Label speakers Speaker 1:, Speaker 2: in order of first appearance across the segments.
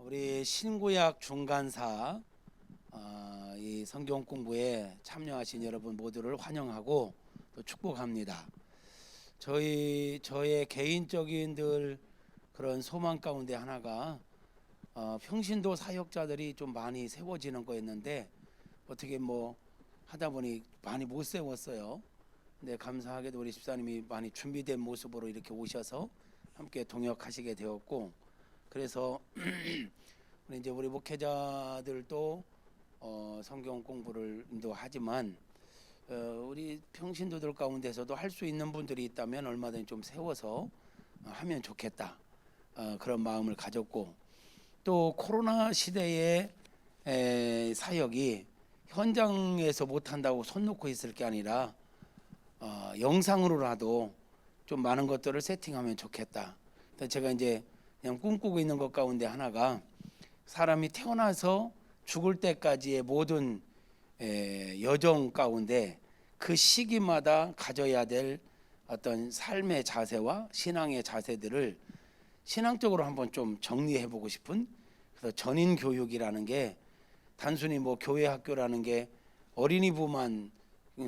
Speaker 1: 우리 신구약 중간사 이 성경 공부에 참여하신 여러분 모두를 환영하고 또 축복합니다. 저의 개인적인 그런 소망 가운데 하나가 평신도 사역자들이 좀 많이 세워지는 거였는데 어떻게 하다 보니 많이 못 세웠어요. 근데 감사하게도 우리 집사님이 많이 준비된 모습으로 이렇게 오셔서 함께 동역하시게 되었고, 그래서 우리 목회자들도 성경 공부를 인도하지만 우리 평신도들 가운데서도 할 수 있는 분들이 있다면 얼마든지 좀 세워서 하면 좋겠다, 그런 마음을 가졌고, 또 코로나 시대에 사역이 현장에서 못한다고 손 놓고 있을 게 아니라 영상으로라도 좀 많은 것들을 세팅하면 좋겠다. 제가 이제 그냥 꿈꾸고 있는 것 가운데 하나가, 사람이 태어나서 죽을 때까지의 모든 여정 가운데 그 시기마다 가져야 될 어떤 삶의 자세와 신앙의 자세들을 신앙적으로 한번 좀 정리해 보고 싶은, 그래서 전인 교육이라는 게 단순히 교회 학교라는 게 어린이부만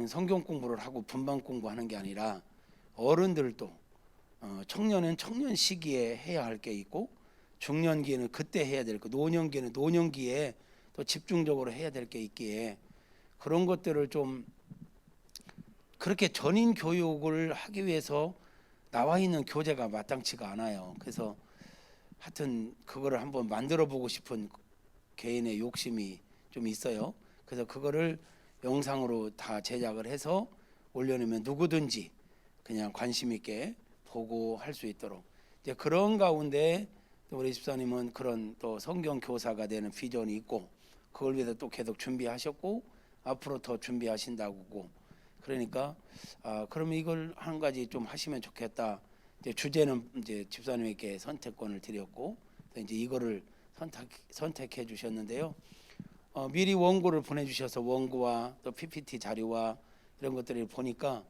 Speaker 1: 성경 공부를 하고 분반 공부하는 게 아니라 어른들도 청년은 청년 시기에 해야 할 게 있고, 중년기에는 그때 해야 될 거, 노년기에는 노년기에 또 집중적으로 해야 될 게 있기에, 그런 것들을 좀 그렇게 전인 교육을 하기 위해서 나와 있는 교재가 마땅치가 않아요. 그래서 하여튼 그거를 한번 만들어 보고 싶은 개인의 욕심이 좀 있어요. 그래서 그거를 영상으로 다 제작을 해서 올려놓으면 누구든지 그냥 관심 있게 보고 할 수 있도록, 이제 그런 가운데 우리 집사님은 그런 또 성경 교사가 되는 비전이 있고, 그걸 위해서 또 계속 준비하셨고 앞으로 더 준비하신다고. 그러니까 그러면 이걸 한 가지 좀 하시면 좋겠다. 이제 주제는 이제 집사님에게 선택권을 드렸고, 이제 이거를 선택해 주셨는데요. 미리 원고를 보내주셔서 원고와 또 PPT 자료와 이런 것들을 보니까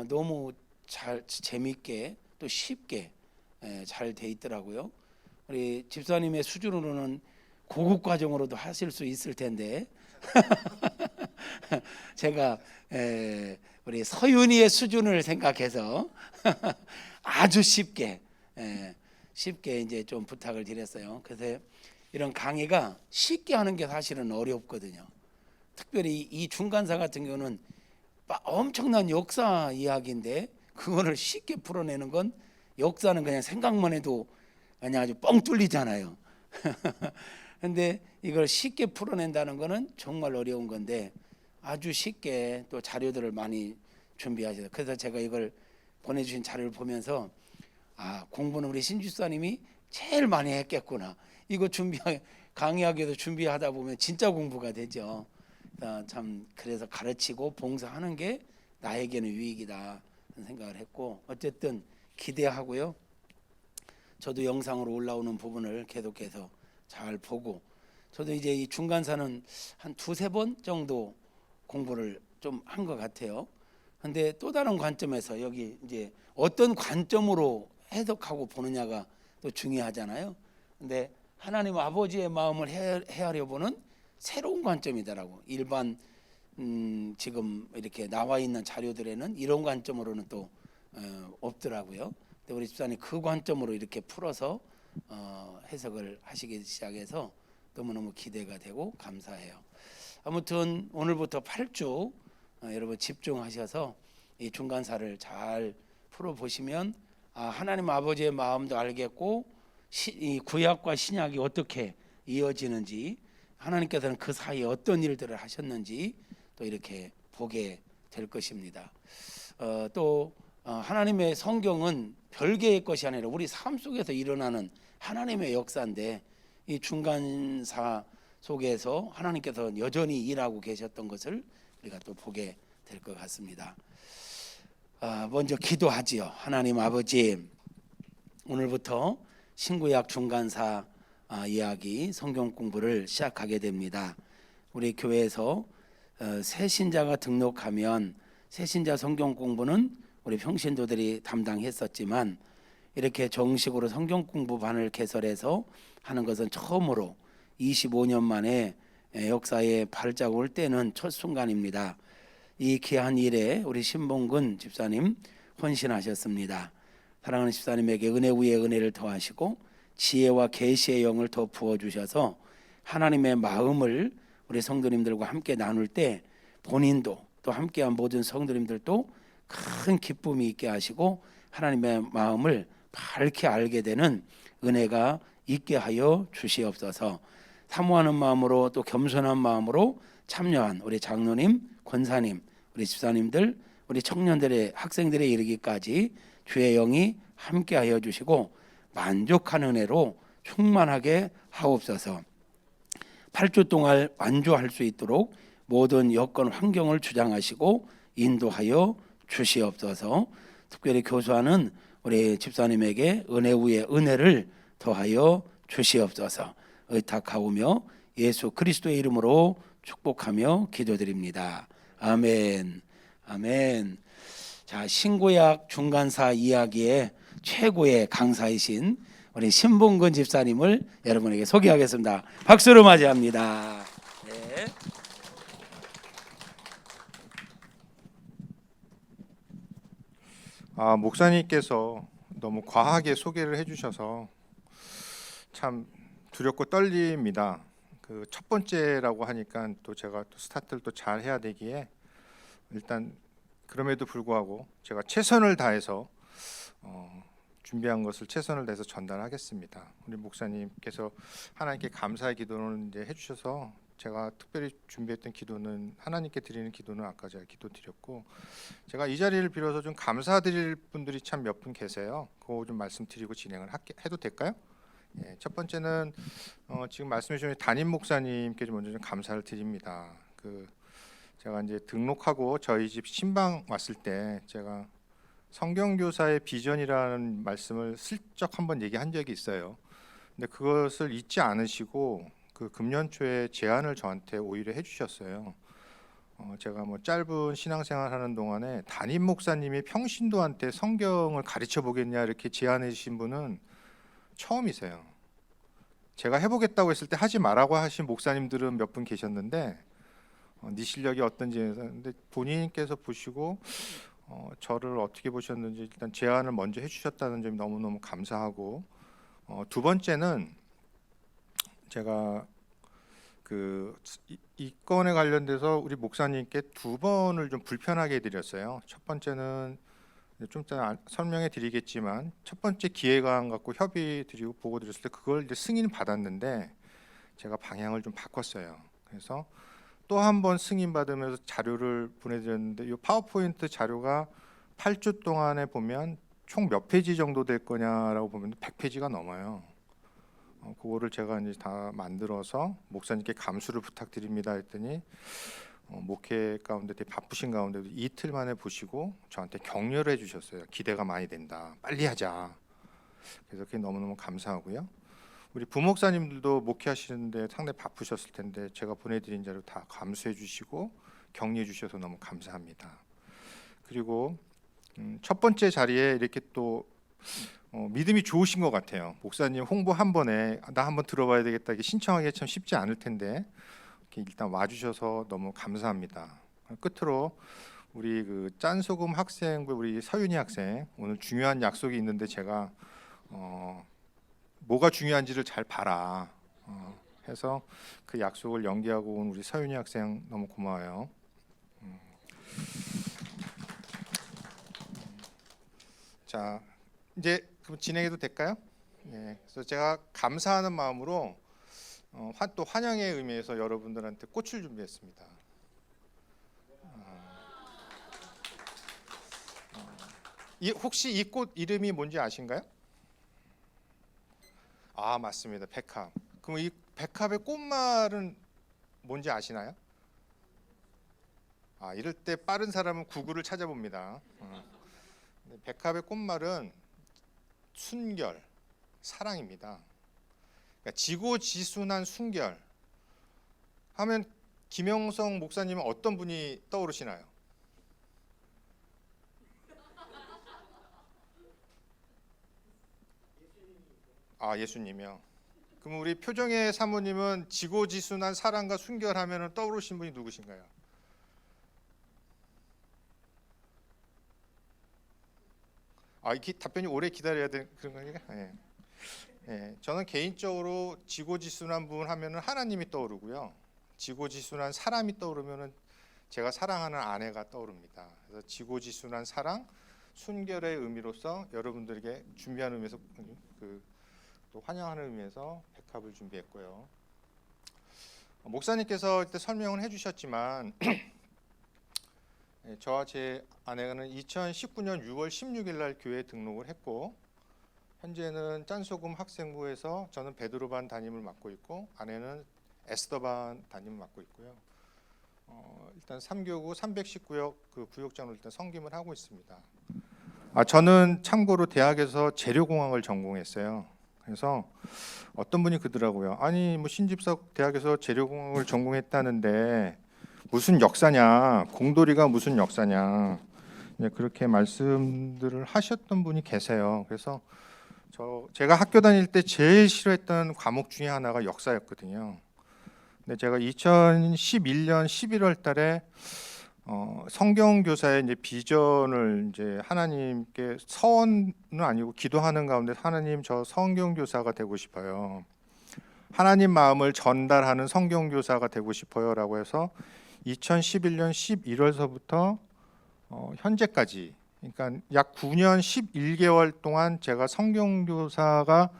Speaker 1: 너무 잘 재밌게 또 쉽게 잘 돼 있더라고요. 우리 집사님의 수준으로는 고급 과정으로도 하실 수 있을 텐데 제가 우리 서윤이의 수준을 생각해서 아주 쉽게 이제 좀 부탁을 드렸어요. 그래서 이런 강의가 쉽게 하는 게 사실은 어렵거든요. 특별히 이 중간사 같은 경우는 엄청난 역사 이야기인데 그거를 쉽게 풀어내는 건, 역사는 그냥 생각만 해도 그냥 아주 뻥 뚫리잖아요. 근데 이걸 쉽게 풀어낸다는 거는 정말 어려운 건데, 아주 쉽게 또 자료들을 많이 준비하셔서, 그래서 제가 이걸 보내주신 자료를 보면서 공부는 우리 신주사님이 제일 많이 했겠구나. 이거 강의하기 위해서 준비하다 보면 진짜 공부가 되죠. 참 그래서 가르치고 봉사하는 게 나에게는 유익이다 생각을 했고, 어쨌든 기대하고요. 저도 영상으로 올라오는 부분을 계속해서 잘 보고, 저도 이제 이 중간사는 한 두세 번 정도 공부를 좀 한 것 같아요. 근데 또 다른 관점에서 여기 이제 어떤 관점으로 해석하고 보느냐가 또 중요하잖아요. 근데 하나님 아버지의 마음을 헤아려 보는 새로운 관점이더라고. 일반 지금 이렇게 나와 있는 자료들에는 이런 관점으로는 또 없더라고요. 근데 우리 집사님 그 관점으로 이렇게 풀어서 해석을 하시기 시작해서 너무너무 기대가 되고 감사해요. 아무튼 오늘부터 8주 여러분 집중하셔서 이 중간사를 잘 풀어보시면 하나님 아버지의 마음도 알겠고, 이 구약과 신약이 어떻게 이어지는지, 하나님께서는 그 사이에 어떤 일들을 하셨는지 또 이렇게 보게 될 것입니다. 또 하나님의 성경은 별개의 것이 아니라 우리 삶 속에서 일어나는 하나님의 역사인데, 이 중간사 속에서 하나님께서 여전히 일하고 계셨던 것을 우리가 또 보게 될 것 같습니다. 먼저 기도하지요. 하나님 아버지, 오늘부터 신구약 중간사 이야기 성경 공부를 시작하게 됩니다. 우리 교회에서 새 신자가 등록하면 새 신자 성경 공부는 우리 평신도들이 담당했었지만, 이렇게 정식으로 성경 공부반을 개설해서 하는 것은 처음으로 25년 만에 역사에 발자국을 떼는 첫 순간입니다. 이 귀한 일에 우리 신봉근 집사님 헌신하셨습니다. 사랑하는 집사님에게 은혜 위에 은혜를 더하시고 지혜와 계시의 영을 더 부어주셔서 하나님의 마음을 우리 성도님들과 함께 나눌 때 본인도 또 함께한 모든 성도님들도 큰 기쁨이 있게 하시고 하나님의 마음을 밝게 알게 되는 은혜가 있게 하여 주시옵소서. 사모하는 마음으로 또 겸손한 마음으로 참여한 우리 장로님, 권사님, 우리 집사님들, 우리 청년들의 학생들에 이르기까지 주의 영이 함께하여 주시고 만족한 은혜로 충만하게 하옵소서. 8주 동안 완주할 수 있도록 모든 여건 환경을 주장하시고 인도하여 주시옵소서. 특별히 교수하는 우리 집사님에게 은혜 위에 은혜를 더하여 주시옵소서 의탁하오며 예수 그리스도의 이름으로 축복하며 기도드립니다. 아멘. 아멘. 자, 신구약 중간사 이야기의 최고의 강사이신 우리 신봉근 집사님을 여러분에게 소개하겠습니다. 박수로 맞이합니다. 네.
Speaker 2: 목사님께서 너무 과하게 소개를 해주셔서 참 두렵고 떨립니다. 그 첫 번째라고 하니까 또 제가 또 스타트를 또 잘 해야 되기에 일단 그럼에도 불구하고 제가 최선을 다해서 준비한 것을 최선을 다해서 전달하겠습니다. 우리 목사님께서 하나님께 감사의 기도를 이제 해주셔서 제가 특별히 준비했던 기도는 하나님께 드리는 기도는 아까 제가 기도드렸고 제가 이 자리를 빌어서 좀 감사드릴 분들이 참 몇 분 계세요. 그거 좀 말씀드리고 진행을 해도 될까요? 예, 첫 번째는 지금 말씀해 주신 담임 목사님께 먼저 좀 감사를 드립니다. 제가 이제 등록하고 저희 집 신방 왔을 때 제가 성경교사의 비전이라는 말씀을 슬쩍 한번 얘기한 적이 있어요. 근데 그것을 잊지 않으시고 그 금년 초에 제안을 저한테 오히려 해주셨어요. 제가 뭐 짧은 신앙생활 하는 동안에 담임 목사님이 평신도한테 성경을 가르쳐 보겠냐 이렇게 제안해 주신 분은 처음이세요. 제가 해보겠다고 했을 때 하지 말라고 하신 목사님들은 몇 분 계셨는데 네 실력이 어떤지 근데 본인께서 보시고 저를 어떻게 보셨는지 일단 제안을 먼저 해주셨다는 점이 너무너무 감사하고 두 번째는 제가 이 건에 관련돼서 우리 목사님께 두 번을 좀 불편하게 해드렸어요. 첫 번째는 좀 이따 설명해 드리겠지만 첫 번째 기획안 갖고 협의 드리고 보고 드렸을 때 그걸 이제 승인 받았는데 제가 방향을 좀 바꿨어요. 그래서 또 한 번 승인 받으면서 자료를 보내드렸는데 이 파워포인트 자료가 8주 동안에 보면 총 몇 페이지 정도 될 거냐라고 보면 100페이지가 넘어요. 그거를 제가 이제 다 만들어서 목사님께 감수를 부탁드립니다 했더니 목회 가운데 되게 바쁘신 가운데도 이틀 만에 보시고 저한테 격려를 해주셨어요. 기대가 많이 된다. 빨리 하자. 그래서 그게 너무너무 감사하고요. 우리 부목사님들도 목회하시는데 상당히 바쁘셨을 텐데 제가 보내드린 자료 다 감수해 주시고 격려해 주셔서 너무 감사합니다. 그리고 첫 번째 자리에 이렇게 또 믿음이 좋으신 것 같아요. 목사님 홍보 한 번에 나 한번 들어봐야 되겠다 이게 신청하기가 참 쉽지 않을 텐데 이렇게 일단 와주셔서 너무 감사합니다. 끝으로 우리 그 짠소금 학생부 우리 서윤이 학생 오늘 중요한 약속이 있는데 제가 뭐가 중요한지를 잘 봐라 해서 그 약속을 연기하고 온 우리 서윤이 학생 너무 고마워요. 자 이제 그럼 진행해도 될까요? 네, 그래서 제가 감사하는 마음으로 또 환영의 의미에서 여러분들한테 꽃을 준비했습니다. 혹시 이 꽃 이름이 뭔지 아신가요? 아 맞습니다. 백합. 그럼 이 백합의 꽃말은 뭔지 아시나요? 이럴 때 빠른 사람은 구글을 찾아봅니다. 백합의 꽃말은 순결, 사랑입니다. 그러니까 지고지순한 순결 하면 김영성 목사님은 어떤 분이 떠오르시나요? 아, 예수님이요. 그럼 우리 표정의 사모님은 지고지순한 사랑과 순결하면 떠오르신 분이 누구신가요? 아, 이 답변이 오래 기다려야 되는 그런 거니까. 예. 예, 저는 개인적으로 지고지순한 분 하면은 하나님이 떠오르고요. 지고지순한 사람이 떠오르면은 제가 사랑하는 아내가 떠오릅니다. 그래서 지고지순한 사랑, 순결의 의미로서 여러분들에게 준비하는 의미에서 또 환영하는 의미에서 백합을 준비했고요. 목사님께서 이때 설명을 해주셨지만 저와 제 아내는 2019년 6월 16일 날 교회에 등록을 했고 현재는 짠소금 학생부에서 저는 베드로반 담임을 맡고 있고 아내는 에스더반 담임을 맡고 있고요. 일단 3교구 319역 그 구역장으로 일단 섬김을 하고 있습니다. 저는 참고로 대학에서 재료공학을 전공했어요. 그래서 어떤 분이 그러더라고요. 아니 뭐 신집사 대학에서 재료공학을 전공했다는데 무슨 역사냐, 공돌이가 무슨 역사냐, 그렇게 말씀들을 하셨던 분이 계세요. 그래서 제가 학교 다닐 때 제일 싫어했던 과목 중에 하나가 역사였거든요. 근데 제가 2011년 11월 달에 성경 교사의 이제 비전을 이제 하나님께 서원은 아니고 기도하는 가운데 하나님 저 성경 교사가 되고 싶어요. 하나님 마음을 전달하는 성경 교사가 되고 싶어요라고 해서 2011년 11월서부터 현재까지 그러니까 약 9년 11개월 동안 제가 성경 교사가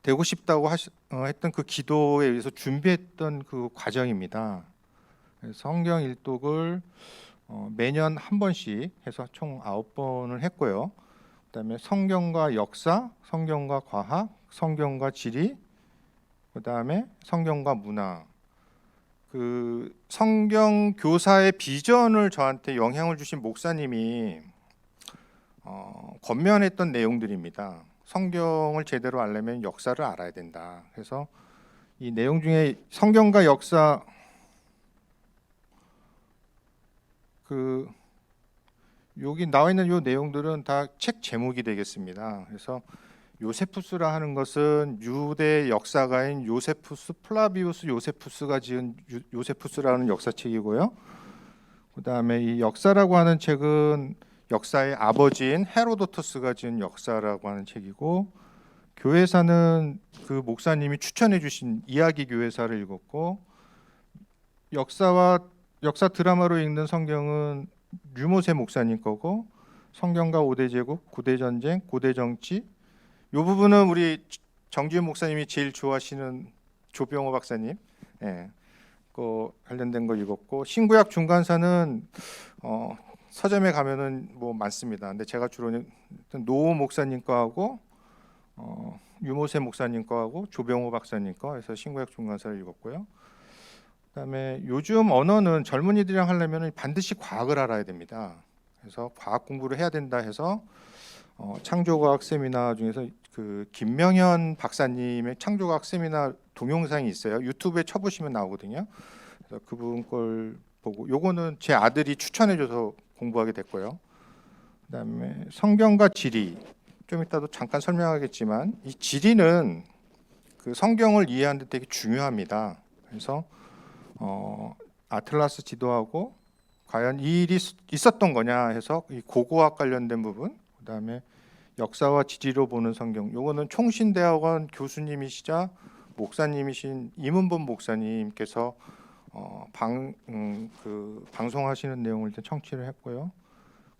Speaker 2: 되고 싶다고 했던 그 기도에 의해서 준비했던 그 과정입니다. 성경 일독을 매년 한 번씩 해서 총 9번을 했고요. 그다음에 성경과 역사, 성경과 과학, 성경과 지리, 그다음에 성경과 문화. 그 성경 교사의 비전을 저한테 영향을 주신 목사님이 권면했던 내용들입니다. 성경을 제대로 알려면 역사를 알아야 된다. 그래서 이 내용 중에 성경과 역사 여기 나와 있는 이 내용들은 다 책 제목이 되겠습니다. 그래서 요세푸스라 하는 것은 유대 역사가인 요세푸스 플라비우스 요세푸스가 지은 요세푸스라는 역사책이고요. 그다음에 이 역사라고 하는 책은 역사의 아버지인 헤로도토스가 지은 역사라고 하는 책이고, 교회사는 그 목사님이 추천해 주신 이야기 교회사를 읽었고, 역사 드라마로 읽는 성경은 류모세 목사님 거고, 성경과 5대 제국, 고대 전쟁, 고대 정치, 이 부분은 우리 정지윤 목사님이 제일 좋아하시는 조병호 박사님 관련된 거 읽었고, 신구약 중간사는 서점에 가면은 뭐 많습니다. 근데 제가 주로 노호 목사님 거하고 유모세 목사님 거하고 조병호 박사님 거 해서 신구약 중간사를 읽었고요. 그다음에 요즘 언어는 젊은이들이랑 하려면 반드시 과학을 알아야 됩니다. 그래서 과학 공부를 해야 된다 해서 창조과학 세미나 중에서 그 김명현 박사님의 창조과학 세미나 동영상이 있어요. 유튜브에 쳐보시면 나오거든요. 그래서 그분 걸 보고 요거는 제 아들이 추천해줘서 공부하게 됐고요. 그다음에 성경과 지리 좀 이따도 잠깐 설명하겠지만 이 지리는 그 성경을 이해하는 데 되게 중요합니다. 그래서 아틀라스 지도하고 과연 이 일이 있었던 거냐 해서 이 고고학 관련된 부분, 그다음에 역사와 지리로 보는 성경, 요거는 총신대학원 교수님이시자 목사님이신 이문범 목사님께서 방송하시는 내용을 일단 청취를 했고요.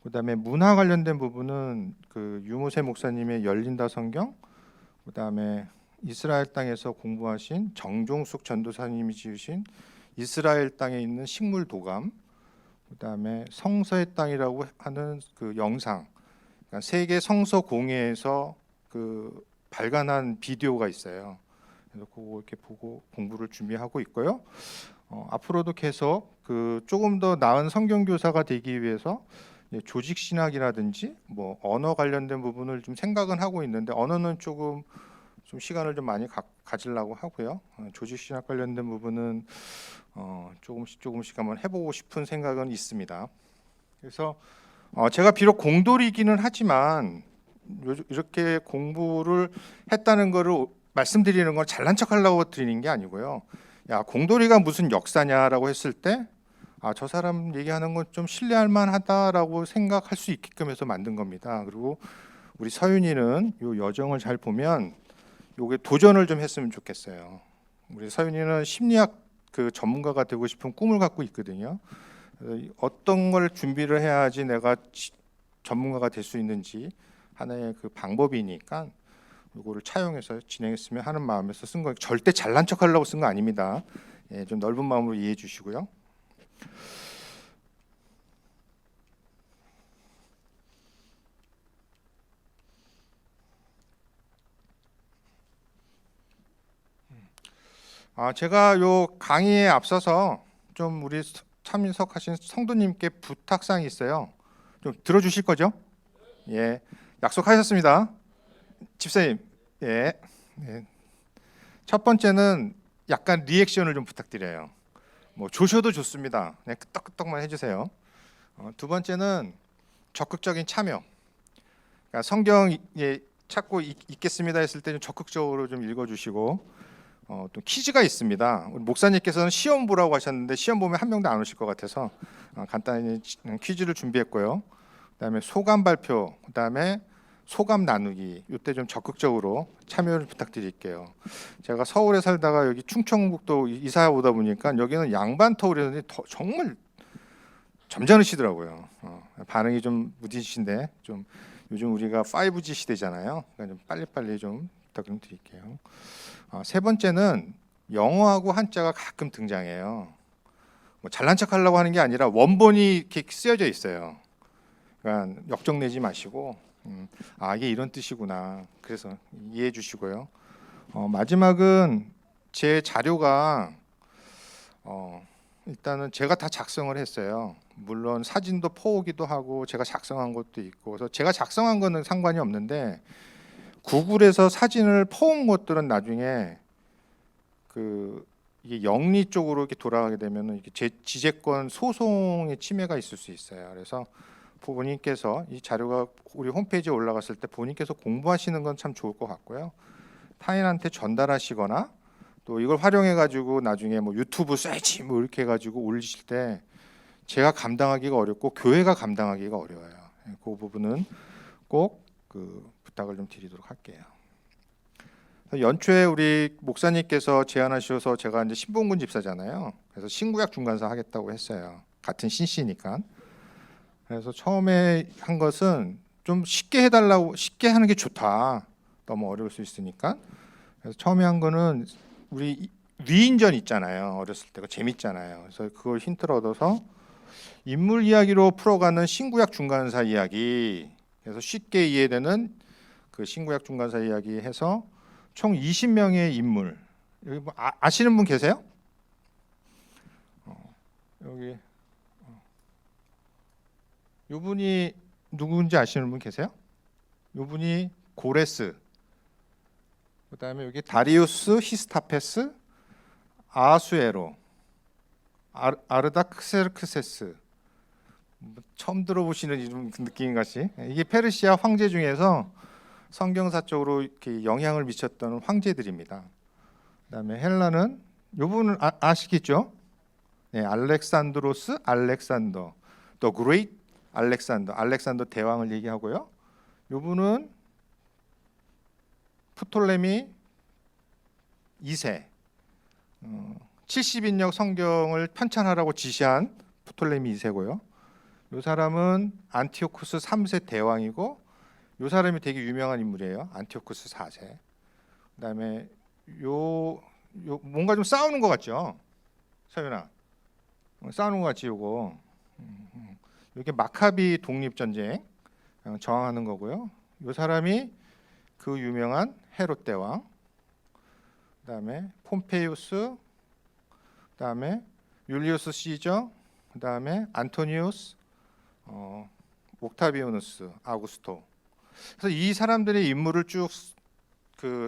Speaker 2: 그다음에 문화 관련된 부분은 그 유모세 목사님의 열린다 성경, 그다음에 이스라엘 땅에서 공부하신 정종숙 전도사님이 지으신 이스라엘 땅에 있는 식물 도감, 그다음에 성서의 땅이라고 하는 그 영상, 그러니까 세계 성서 공회에서 그 발간한 비디오가 있어요. 그래서 그거 이렇게 보고 공부를 준비하고 있고요. 앞으로도 계속 그 조금 더 나은 성경 교사가 되기 위해서 조직 신학이라든지 뭐 언어 관련된 부분을 좀 생각은 하고 있는데, 언어는 조금 좀 시간을 좀 많이 가지려고 하고요. 조직 신학 관련된 부분은 조금씩 한번 해보고 싶은 생각은 있습니다. 그래서 제가 비록 공돌이기는 하지만 이렇게 공부를 했다는 거를 말씀드리는 건 잘난 척하려고 드리는 게 아니고요. 야, 공돌이가 무슨 역사냐라고 했을 때 저 사람 얘기하는 건 좀 신뢰할 만하다라고 생각할 수 있게끔 해서 만든 겁니다. 그리고 우리 서윤이는 요 여정을 잘 보면 요게 도전을 좀 했으면 좋겠어요. 우리 서윤이는 심리학 그 전문가가 되고 싶은 꿈을 갖고 있거든요. 어떤 걸 준비를 해야지 내가 전문가가 될 수 있는지 하나의 그 방법이니까 요거를 차용해서 진행했으면 하는 마음에서 쓴 거예요. 절대 잘난 척하려고 쓴 거 아닙니다. 예, 좀 넓은 마음으로 이해해 주시고요. 제가 요 강의에 앞서서 좀 우리 참석하신 성도님께 부탁사항이 있어요. 좀 들어주실 거죠? 예, 약속하셨습니다. 집사님, 예. 예. 첫 번째는 약간 리액션을 좀 부탁드려요. 뭐 조셔도 좋습니다. 그냥 끄떡끄떡만 해주세요. 두 번째는 적극적인 참여. 그러니까 성경 찾고 읽겠습니다 했을 때 좀 적극적으로 좀 읽어주시고, 또 퀴즈가 있습니다. 우리 목사님께서는 시험 보라고 하셨는데 시험 보면 한 명도 안 오실 것 같아서 간단히 퀴즈를 준비했고요. 그다음에 소감 발표, 그다음에 소감 나누기, 이때 좀 적극적으로 참여를 부탁드릴게요. 제가 서울에 살다가 여기 충청북도 이사 오다 보니까 여기는 양반 터울이었는데 정말 점잖으시더라고요. 반응이 좀 무디신데 좀 요즘 우리가 5G 시대잖아요. 그러니까 좀 빨리빨리 좀 부탁 좀 드릴게요. 세 번째는 영어하고 한자가 가끔 등장해요. 뭐 잘난 척하려고 하는 게 아니라 원본이 이렇게 쓰여져 있어요. 그러니까 역정내지 마시고 이게 이런 뜻이구나. 그래서 이해해 주시고요. 마지막은 제 자료가 일단은 제가 다 작성을 했어요. 물론 사진도 퍼오기도 하고 제가 작성한 것도 있고, 그래서 제가 작성한 거는 상관이 없는데 구글에서 사진을 퍼온 것들은 나중에 이게 영리 쪽으로 이렇게 돌아가게 되면은 이게 지재권 소송의 침해가 있을 수 있어요. 그래서 본인께서 이 자료가 우리 홈페이지에 올라갔을 때 본인께서 공부하시는 건 참 좋을 것 같고요. 타인한테 전달하시거나 또 이걸 활용해 가지고 나중에 뭐 유튜브 쇠지 뭐 이렇게 해 가지고 올리실 때 제가 감당하기가 어렵고 교회가 감당하기가 어려워요. 그 부분은 꼭 부탁을 좀 드리도록 할게요. 연초에 우리 목사님께서 제안하셔서 제가 이제 신봉근 집사잖아요. 그래서 신구약 중간사 하겠다고 했어요. 같은 신씨니까. 그래서 처음에 한 것은 좀 쉽게 해달라고, 쉽게 하는 게 좋다. 너무 어려울 수 있으니까. 그래서 처음에 한 거는 우리 위인전 있잖아요. 어렸을 때 그 재밌잖아요. 그래서 그걸 힌트를 얻어서 인물 이야기로 풀어가는 신구약 중간사 이야기. 그래서 쉽게 이해되는 그 신구약 중간사 이야기 해서 총 20명의 인물. 여기 뭐 아시는 분 계세요? 여기 이분이 누구인지 아시는 분 계세요? 이분이 고레스. 그다음에 여기 다리우스 히스타페스, 아수에로, 아르닥세르크세스. 처음 들어보시는 이름 느낌인 것이, 이게 페르시아 황제 중에서 성경사적으로 이렇게 영향을 미쳤던 황제들입니다. 그다음에 헬라는 요분은 아시겠죠? 네, 알렉산드로스, 알렉산더, 더 그레이트 알렉산더 대왕을 얘기하고요. 요분은 프톨레미 2세, 70인역 성경을 편찬하라고 지시한 프톨레미 2세고요. 요 사람은 안티오쿠스 3세 대왕이고, 요 사람이 되게 유명한 인물이에요. 안티오쿠스 4세. 그다음에 요 뭔가 좀 싸우는 것 같죠, 서윤아? 싸우는 것 같지, 요거. 이게 마카비 독립 전쟁 저항하는 거고요. 요 사람이 그 유명한 헤롯 대왕. 그다음에 폼페이우스. 그다음에 율리우스 시저. 그다음에 안토니우스, 옥타비아누스, 아구스토. 그래서 이 사람들의 인물을 쭉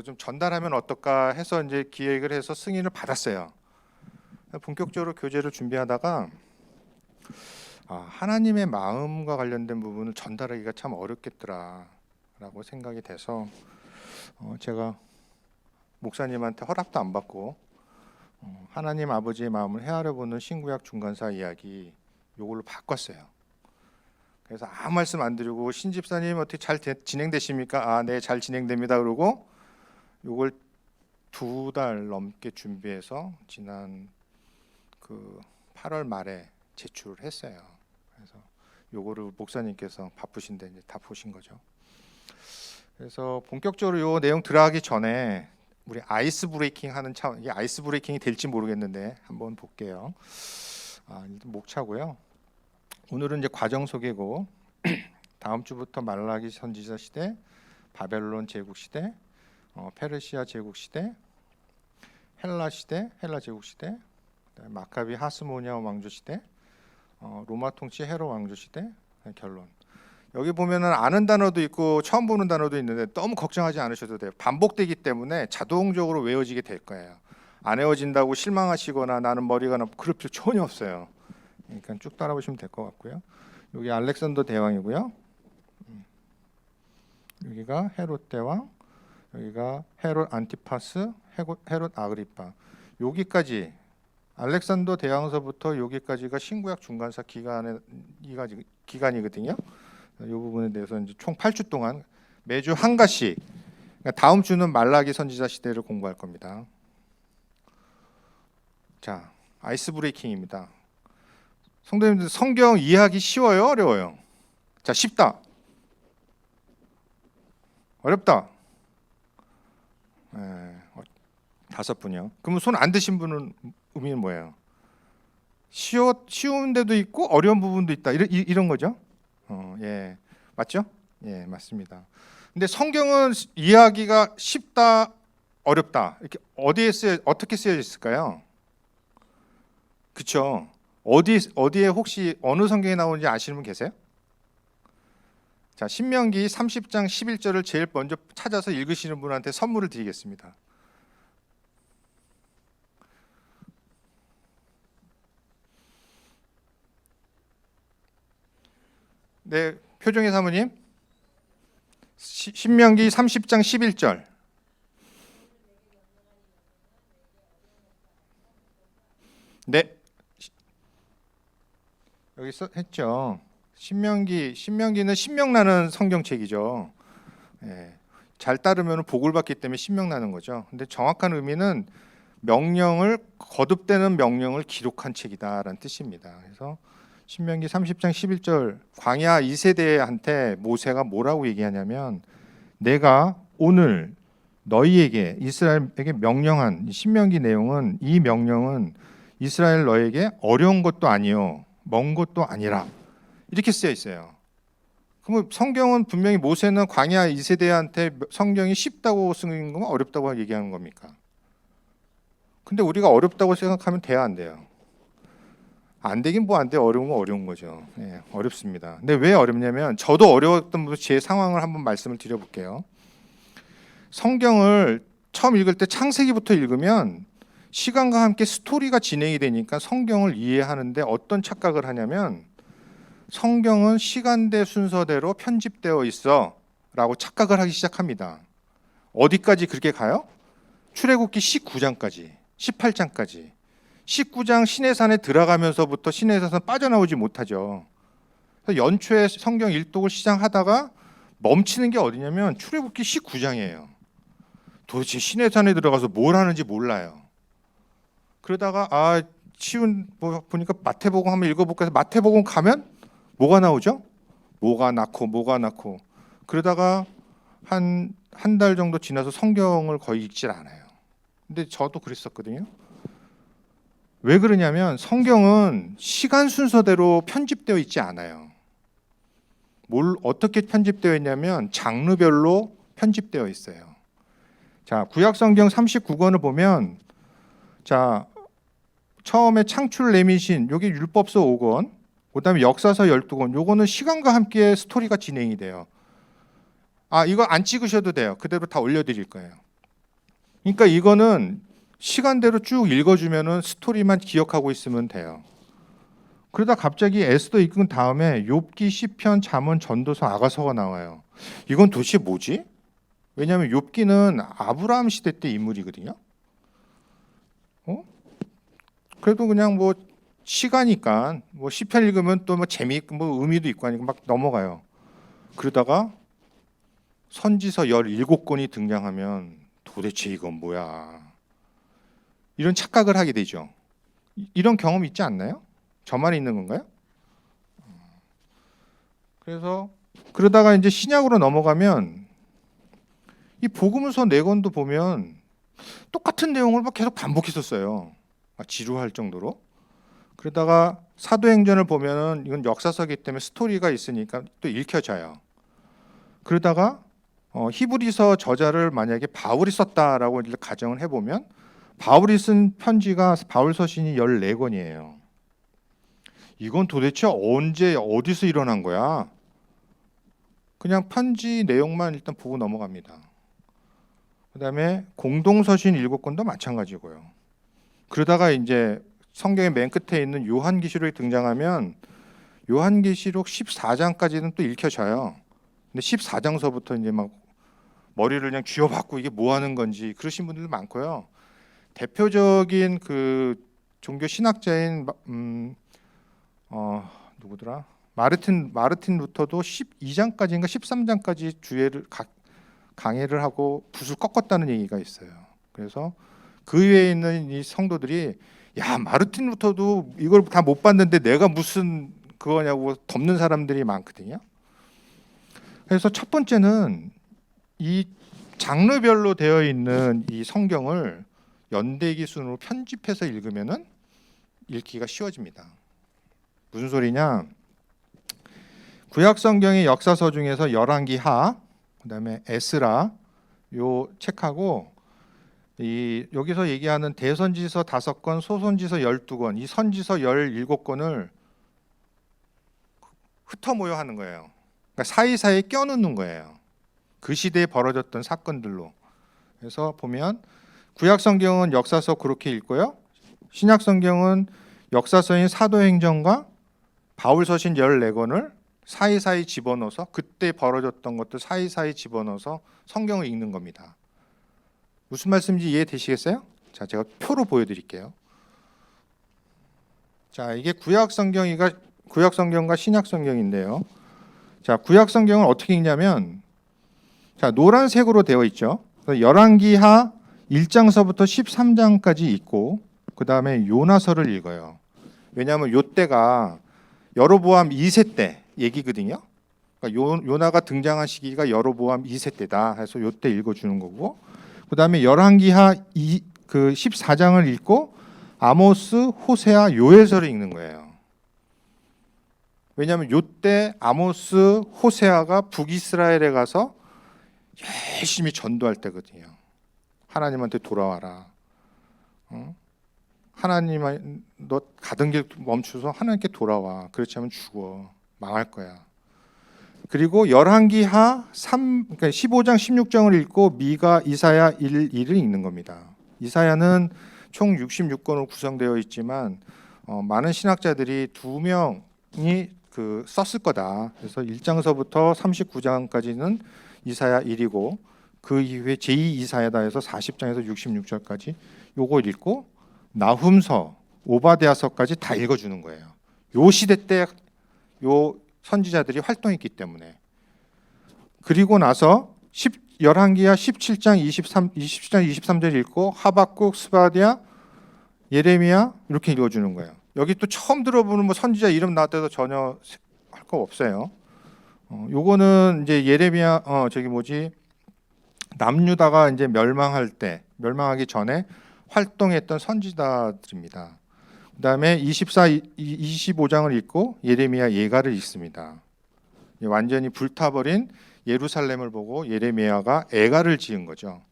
Speaker 2: 좀 전달하면 어떨까 해서 이제 기획을 해서 승인을 받았어요. 본격적으로 교재를 준비하다가 하나님의 마음과 관련된 부분을 전달하기가 참 어렵겠더라라는 되겠다라고 생각이 돼서 제가 목사님한테 허락도 안 받고 하나님 아버지의 마음을 헤아려 보는 신구약 중간사 이야기 요걸로 바꿨어요. 그래서 아무 말씀 안 드리고 신집사님 어떻게 잘 진행되십니까? 아, 네, 잘 진행됩니다. 그러고 요걸 2달 넘게 준비해서 지난 그 8월 말에 제출을 했어요. 그래서 요거를 목사님께서 바쁘신데 이제 다 보신 거죠. 그래서 본격적으로 요 내용 들어가기 전에 우리 아이스 브레이킹 하는 차원, 이게 아이스 브레이킹이 될지 모르겠는데 한번 볼게요. 목차고요. 오늘은 이제 과정 소개고 다음 주부터 말라기 선지자 시대, 바벨론 제국 시대, 페르시아 제국 시대, 헬라 시대, 헬라 제국 시대, 마카비 하스모니아 왕조 시대, 로마 통치 헤롯 왕조 시대, 결론. 여기 보면은 아는 단어도 있고 처음 보는 단어도 있는데 너무 걱정하지 않으셔도 돼요. 반복되기 때문에 자동적으로 외워지게 될 거예요. 안 외워진다고 실망하시거나 나는 머리가 나 그럴 필요 전혀 없어요. 그러니까 쭉 따라보시면 될 것 같고요. 여기 알렉산더 대왕이고요. 여기가 헤롯 대왕, 여기가 헤롯 안티파스, 헤롯 아그리파. 여기까지 알렉산더 대왕서부터 여기까지가 신구약 중간사 기간이거든요. 이 부분에 대해서 이제 총 8주 동안 매주 한 가지. 그러니까 다음 주는 말라기 선지자 시대를 공부할 겁니다. 자, 아이스 브레이킹입니다. 성도님들 성경 이해하기 쉬워요, 어려워요? 자, 쉽다. 어렵다. 5분이요. 그러면 손 안 드신 분은 의미는 뭐예요? 쉬운 데도 있고 어려운 부분도 있다. 이런 거죠? 예, 맞죠? 예, 맞습니다. 근데 성경은 이해하기가 쉽다, 어렵다. 이렇게 어떻게 쓰여져 있을까요? 그렇죠? 어디에 혹시 어느 성경에 나오는지 아시는 분 계세요? 자, 신명기 30장 11절을 제일 먼저 찾아서 읽으시는 분한테 선물을 드리겠습니다. 네, 표정의 사모님. 신명기 30장 11절. 네. 여기서 했죠. 신명기는 신명나는 성경책이죠. 예, 잘 따르면 복을 받기 때문에 신명나는 거죠. 근데 정확한 의미는 거듭되는 명령을 기록한 책이다라는 뜻입니다. 그래서 신명기 30장 11절 광야 2세대한테 모세가 뭐라고 얘기하냐면 내가 오늘 너희에게 이스라엘에게 명령한 신명기 내용은 이 명령은 이스라엘 너에게 어려운 것도 아니요 먼 것도 아니라 이렇게 쓰여 있어요. 그럼 성경은 분명히 모세는 광야 2세대한테 성경이 쉽다고 쓰는 거면 어렵다고 얘기하는 겁니까? 근데 우리가 어렵다고 생각하면 돼야 안 돼요? 안 되긴 뭐 안 돼. 어려운 건 어려운 거죠. 예, 어렵습니다. 근데 왜 어렵냐면 저도 어려웠던 분도 제 상황을 한번 말씀을 드려볼게요. 성경을 처음 읽을 때 창세기부터 읽으면 시간과 함께 스토리가 진행이 되니까 성경을 이해하는데 어떤 착각을 하냐면 성경은 시간대 순서대로 편집되어 있어 라고 착각을 하기 시작합니다. 어디까지 그렇게 가요? 출애굽기 19장까지 18장까지 19장 시내산에 들어가면서부터 시내산에서 빠져나오지 못하죠. 그래서 연초에 성경 일독을 시작하다가 멈추는 게 어디냐면 출애굽기 19장이에요. 도대체 시내산에 들어가서 뭘 하는지 몰라요. 그러다가 보니까 마태복음 한번 읽어볼까 해서 마태복음 가면 뭐가 나오죠? 뭐가 낳고 그러다가 한 달 정도 지나서 성경을 거의 읽질 않아요. 근데 저도 그랬었거든요. 왜 그러냐면 성경은 시간 순서대로 편집되어 있지 않아요. 어떻게 편집되어 있냐면 장르별로 편집되어 있어요. 자, 구약 성경 39권을 보면 자, 처음에 창출 레미신 여기 율법서 5권, 그다음에 역사서 12권. 요거는 시간과 함께 스토리가 진행이 돼요. 이거 안 찍으셔도 돼요. 그대로 다 올려 드릴 거예요. 그러니까 이거는 시간대로 쭉 읽어주면은 스토리만 기억하고 있으면 돼요. 그러다 갑자기 에스더 읽은 다음에 욥기, 시편, 잠언, 전도서, 아가서가 나와요. 이건 도대체 뭐지? 왜냐하면 욥기는 아브라함 시대 때 인물이거든요. 그래도 그냥 뭐 시가니까 뭐 시편 읽으면 또 뭐 재미있고 뭐 의미도 있고 하니까 막 넘어가요. 그러다가 선지서 17권이 등장하면 도대체 이건 뭐야? 이런 착각을 하게 되죠. 이런 경험 있지 않나요? 저만 있는 건가요? 그래서 그러다가 이제 신약으로 넘어가면 이 복음서 4권도 보면 똑같은 내용을 막 계속 반복했었어요. 지루할 정도로. 그러다가 사도행전을 보면은 이건 역사서이기 때문에 스토리가 있으니까 또 읽혀져요. 그러다가 히브리서 저자를 만약에 바울이 썼다라고 가정을 해보면 바울이 쓴 편지가 바울 서신이 14권이에요. 이건 도대체 언제 어디서 일어난 거야? 그냥 편지 내용만 일단 보고 넘어갑니다. 그다음에 공동서신 7권도 마찬가지고요. 그러다가 이제 성경의 맨 끝에 있는 요한계시록이 등장하면 요한계시록 14장까지는 또 읽혀져요. 근데 14장서부터 이제 막 머리를 그냥 쥐어박고 이게 뭐 하는 건지 그러신 분들도 많고요. 대표적인 그 종교 신학자인 누구더라? 마르틴 루터도 12장까지인가 13장까지 주예를 강해를 하고 붓을 꺾었다는 얘기가 있어요. 그래서 그 외에 있는 이 성도들이 야 마르틴 루터도 이걸 다 못 봤는데 내가 무슨 그거냐고 덮는 사람들이 많거든요. 그래서 첫 번째는 이 장르별로 되어 있는 이 성경을 연대기 순으로 편집해서 읽으면은 읽기가 쉬워집니다. 무슨 소리냐? 구약 성경의 역사서 중에서 열왕기하, 그다음에 에스라 요 책하고 여기서 얘기하는 대선지서 5권, 소선지서 12권, 이 선지서 17권을 흩어 모여 하는 거예요. 그러니까 사이사이에 껴넣는 거예요. 그 시대에 벌어졌던 사건들로. 그래서 보면 구약 성경은 역사서 그렇게 읽고요. 신약 성경은 역사서인 사도행전과 바울서신 14권을 사이사이 집어넣어서 그때 벌어졌던 것들 사이사이 집어넣어서 성경을 읽는 겁니다. 무슨 말씀인지 이해되시겠어요? 자, 제가 표로 보여드릴게요. 자, 이게 구약 성경과 신약 성경인데요. 자, 구약 성경을 어떻게 읽냐면, 자, 노란색으로 되어 있죠. 열왕기하 1장서부터 13장까지 읽고, 그 다음에 요나서를 읽어요. 왜냐하면 요때가 여로보암 2세 때 얘기거든요. 그러니까 요나가 등장한 시기가 여로보암 2세 때다 해서 요때 읽어주는 거고, 그 다음에 열왕기하 14장을 읽고 아모스, 호세아, 요엘서를 읽는 거예요. 왜냐하면 요때 아모스, 호세아가 북이스라엘에 가서 열심히 전도할 때거든요. 하나님한테 돌아와라. 하나님, 너 가던 길 멈추서 하나님께 돌아와. 그렇지 않으면 죽어. 망할 거야. 그리고 열왕기하 15장 16장을 읽고 미가, 이사야 1을 읽는 겁니다. 이사야는 총 66권으로 구성되어 있지만 많은 신학자들이 2명이 썼을 거다. 그래서 1장서부터 39장까지는 이사야 1이고 그 이후에 제2 이사야다 해서 40장에서 66절까지 요거 읽고 나훔서, 오바댜서까지 다 읽어주는 거예요. 요 시대 때 요 선지자들이 활동했기 때문에. 그리고 나서 열왕기하 17장 23절 읽고 하박국, 스바랴, 예레미야 이렇게 읽어주는 거예요. 여기 또 처음 들어보는 뭐 선지자 이름 나왔다도 전혀 할 거 없어요. 요거는 이제 예레미야 남유다가 이제 멸망하기 전에 활동했던 선지자들입니다. 그다음에 25장을 읽고 예레미야 예가를 읽습니다. 완전히 불타버린 예루살렘을 보고 예레미야가 애가를 지은 거죠.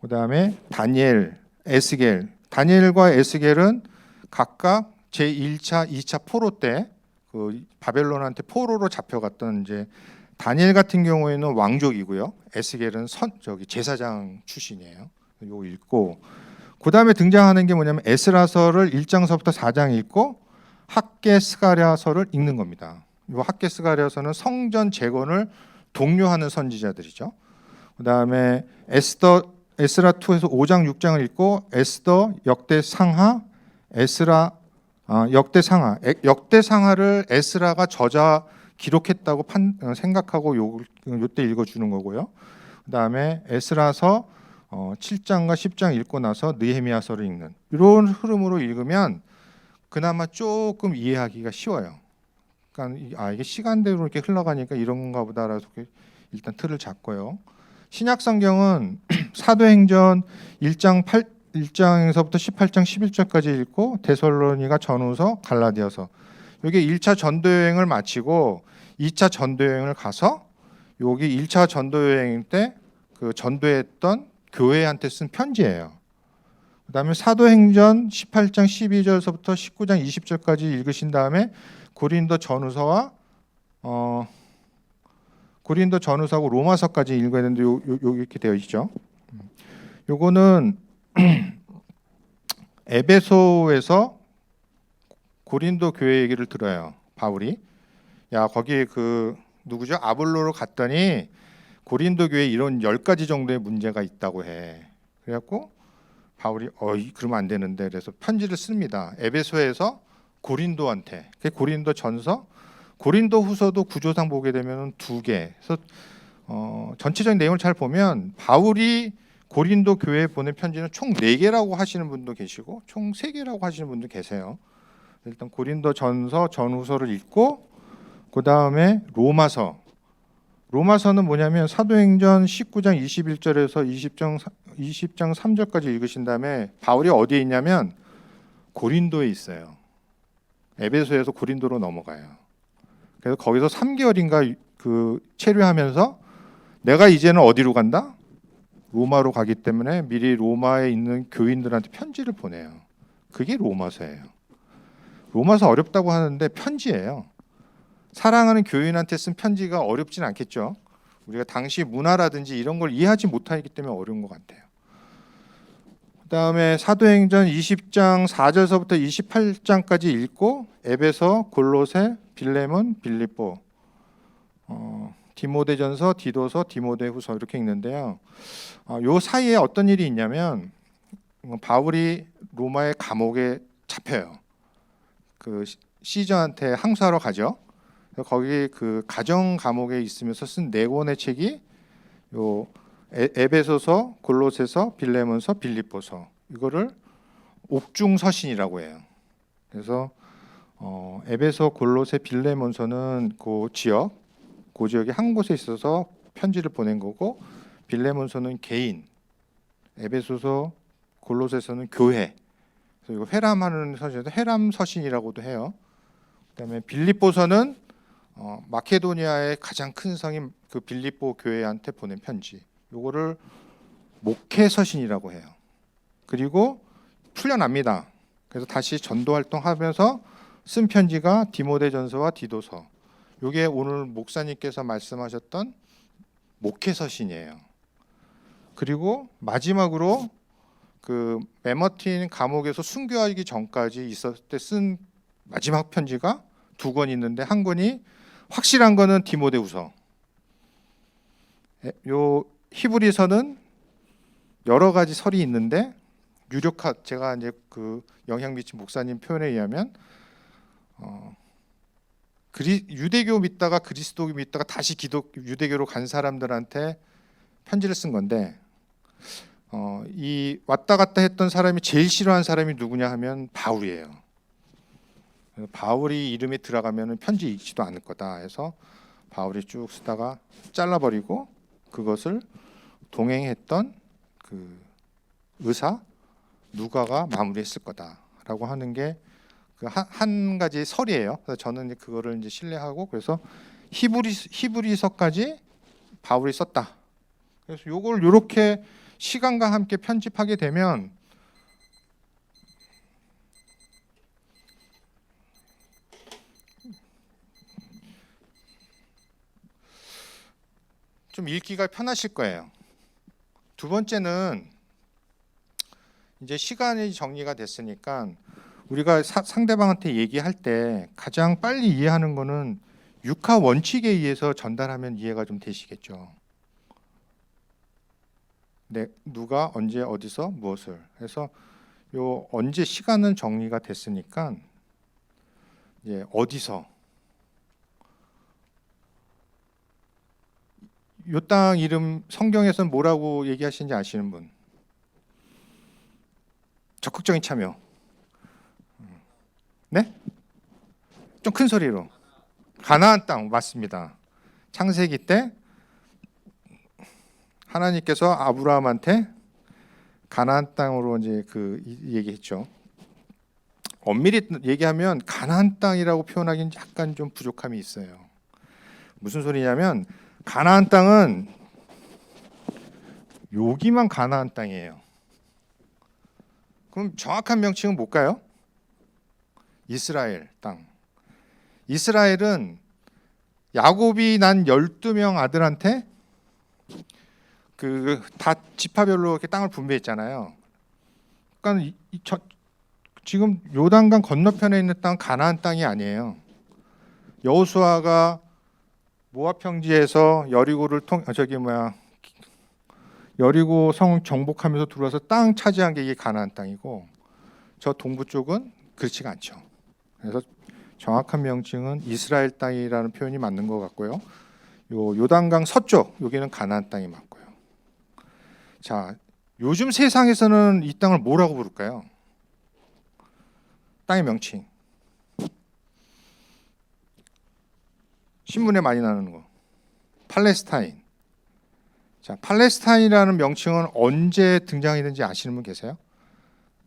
Speaker 2: 그다음에 다니엘, 에스겔. 다니엘과 에스겔은 각각 제1차, 2차 포로 때 그 바벨론한테 포로로 잡혀갔던 이제 다니엘 같은 경우에는 왕족이고요. 에스겔은 제사장 출신이에요. 이거 읽고 그 다음에 등장하는 게 뭐냐면 에스라서를 1장서부터 4장 읽고 학계 스가랴서를 읽는 겁니다. 이 학계 스가랴서는 성전 재건을 독려하는 선지자들이죠. 그다음에 에스라 2에서 5장 6장을 읽고 에스더 역대상하 역대상하를 에스라가 저자 기록했다고 생각하고 요때 읽어주는 거고요. 그다음에 에스라서 7장과 10장 읽고 나서 느헤미야서를 읽는 이런 흐름으로 읽으면 그나마 조금 이해하기가 쉬워요. 그러니까 이게 시간대로 이렇게 흘러가니까 이런 건가 보다라서 일단 틀을 잡고요. 신약 성경은 사도행전 1장에서부터 18장 11절까지 읽고 데살로니가 전후서 갈라디아서 여기 1차 전도 여행을 마치고 2차 전도 여행을 가서 여기 1차 전도 여행 때 그 전도했던 교회한테 쓴 편지예요. 그다음에 사도행전 18장 12절서부터 19장 20절까지 읽으신 다음에 고린도 전후서와 고린도 전후서하고 로마서까지 읽어야 되는데 요 이렇게 되어 있죠. 요거는 에베소에서 고린도 교회 얘기를 들어요. 바울이 야 거기 그 누구죠? 아볼로로 갔더니 고린도 교회에 이런 10가지 정도의 문제가 있다고 해. 그래갖고 바울이 그러면 안 되는데 그래서 편지를 씁니다. 에베소에서 고린도한테. 그게 고린도 전서, 고린도 후서도 구조상 보게 되면 2개. 그래서 전체적인 내용을 잘 보면 바울이 고린도 교회에 보낸 편지는 총 4개라고 하시는 분도 계시고 총 3개라고 하시는 분도 계세요. 일단 고린도 전서, 전후서를 읽고 그 다음에 로마서는 뭐냐면 사도행전 19장 21절에서 20장 3절까지 읽으신 다음에 바울이 어디에 있냐면 고린도에 있어요. 에베소에서 고린도로 넘어가요. 그래서 거기서 3개월인가 그 체류하면서 내가 이제는 어디로 간다? 로마로 가기 때문에 미리 로마에 있는 교인들한테 편지를 보내요. 그게 로마서예요. 로마서 어렵다고 하는데 편지예요. 사랑하는 교인한테 쓴 편지가 어렵진 않겠죠. 우리가 당시 문화라든지 이런 걸 이해하지 못하기 때문에 어려운 것 같아요. 그다음에 사도행전 20장 4절서부터 28장까지 읽고 에베소, 골로새, 빌레몬, 빌립보, 디모데전서, 디도서, 디모데후서 이렇게 읽는데요. 요 사이에 어떤 일이 있냐면 바울이 로마의 감옥에 잡혀요. 그 시저한테 항소하러 가죠. 거기 그 가정 감옥에 있으면서 쓴 4권의 책이 요 에베소서, 골로새서, 빌레몬서, 빌립보서 이거를 옥중서신이라고 해요. 그래서 에베소, 골로새, 빌레몬서는 그 지역의 한 곳에 있어서 편지를 보낸 거고 빌레몬서는 개인, 에베소서, 골로새서는 교회. 그래서 이거 회람하는 서신에서 회람서신이라고도 해요. 그다음에 빌립보서는 마케도니아의 가장 큰 성인 그 빌립보 교회한테 보낸 편지. 요거를 목회 서신이라고 해요. 그리고 풀려납니다. 그래서 다시 전도 활동하면서 쓴 편지가 디모데전서와 디도서. 요게 오늘 목사님께서 말씀하셨던 목회 서신이에요. 그리고 마지막으로 그 메머틴 감옥에서 순교하기 전까지 있었을 때 쓴 마지막 편지가 2권 있는데 한 권이 확실한 거는 디모데후서. 요 히브리서는 여러 가지 설이 있는데 제가 이제 그 영향 미친 목사님 표현에 의하면 유대교 믿다가 그리스도 믿다가 다시 유대교로 간 사람들한테 편지를 쓴 건데 이 왔다 갔다 했던 사람이 제일 싫어하는 사람이 누구냐 하면 바울이에요. 바울이 이름이 들어가면 편지 읽지도 않을 거다 해서 바울이 쭉 쓰다가 잘라버리고 그것을 동행했던 그 의사 누가가 마무리했을 거다라고 하는 게 그 한 가지 설이에요. 그래서 저는 그거를 이제 신뢰하고 그래서 히브리서까지 바울이 썼다. 그래서 요걸 요렇게 시간과 함께 편집하게 되면 좀 읽기가 편하실 거예요. 2번째는 이제 시간이 정리가 됐으니까 우리가 상대방한테 얘기할 때 가장 빨리 이해하는 거는 육하 원칙에 의해서 전달하면 이해가 좀 되시겠죠. 누가 언제 어디서 무엇을 해서 요 언제 시간은 정리가 됐으니까 이제 어디서 요 땅 이름 성경에서는 뭐라고 얘기하시는지 아시는 분? 적극적인 참여. 네? 좀 큰 소리로. 가나안 땅 맞습니다. 창세기 때 하나님께서 아브라함한테 가나안 땅으로 이제 얘기했죠. 엄밀히 얘기하면 가나안 땅이라고 표현하기는 약간 좀 부족함이 있어요. 무슨 소리냐면 가나안 땅은 여기만 가나안 땅이에요. 그럼 정확한 명칭은 뭘까요? 이스라엘 땅. 이스라엘은 야곱이 난 12명 아들한테 다 지파별로 이렇게 땅을 분배했잖아요. 그러니까 지금 요단강 건너편에 있는 땅 가나안 땅이 아니에요. 여호수아가 모압 평지에서 여리고 성 정복하면서 들어와서 땅 차지한 게 이게 가나안 땅이고 저 동부 쪽은 그렇지가 않죠. 그래서 정확한 명칭은 이스라엘 땅이라는 표현이 맞는 것 같고요. 요 요단강 서쪽 여기는 가나안 땅이 맞고요. 자, 요즘 세상에서는 이 땅을 뭐라고 부를까요? 땅의 명칭. 신문에 많이 나오는 거. 팔레스타인. 자, 팔레스타인이라는 명칭은 언제 등장했는지 아시는 분 계세요?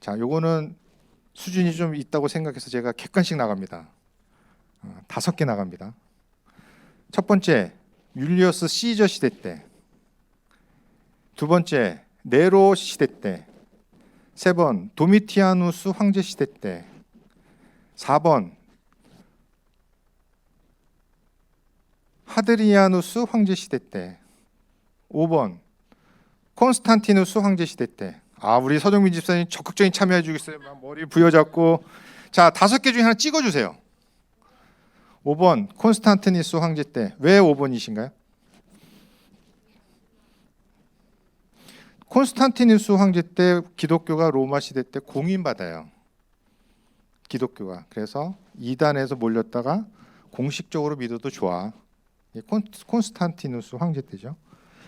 Speaker 2: 자, 요거는 수준이 좀 있다고 생각해서 제가 객관식 나갑니다. 5개 나갑니다. 첫 번째, 율리어스 시저 시대 때. 두 번째, 네로 시대 때. 세 번, 도미티아누스 황제 시대 때. 4번, 하드리아누스 황제 시대 때. 5번, 콘스탄티누스 황제 시대 때. 우리 서정민 집사님 적극적인 참여해 주겠어요. 막 머리 부여잡고. 자, 5개 중에 하나 찍어주세요. 5번, 콘스탄티누스 황제 때. 왜 5번이신가요? 콘스탄티누스 황제 때 기독교가 로마 시대 때 공인받아요. 기독교가. 그래서 이단에서 몰렸다가 공식적으로 믿어도 좋아. 콘스탄티누스 황제 때죠.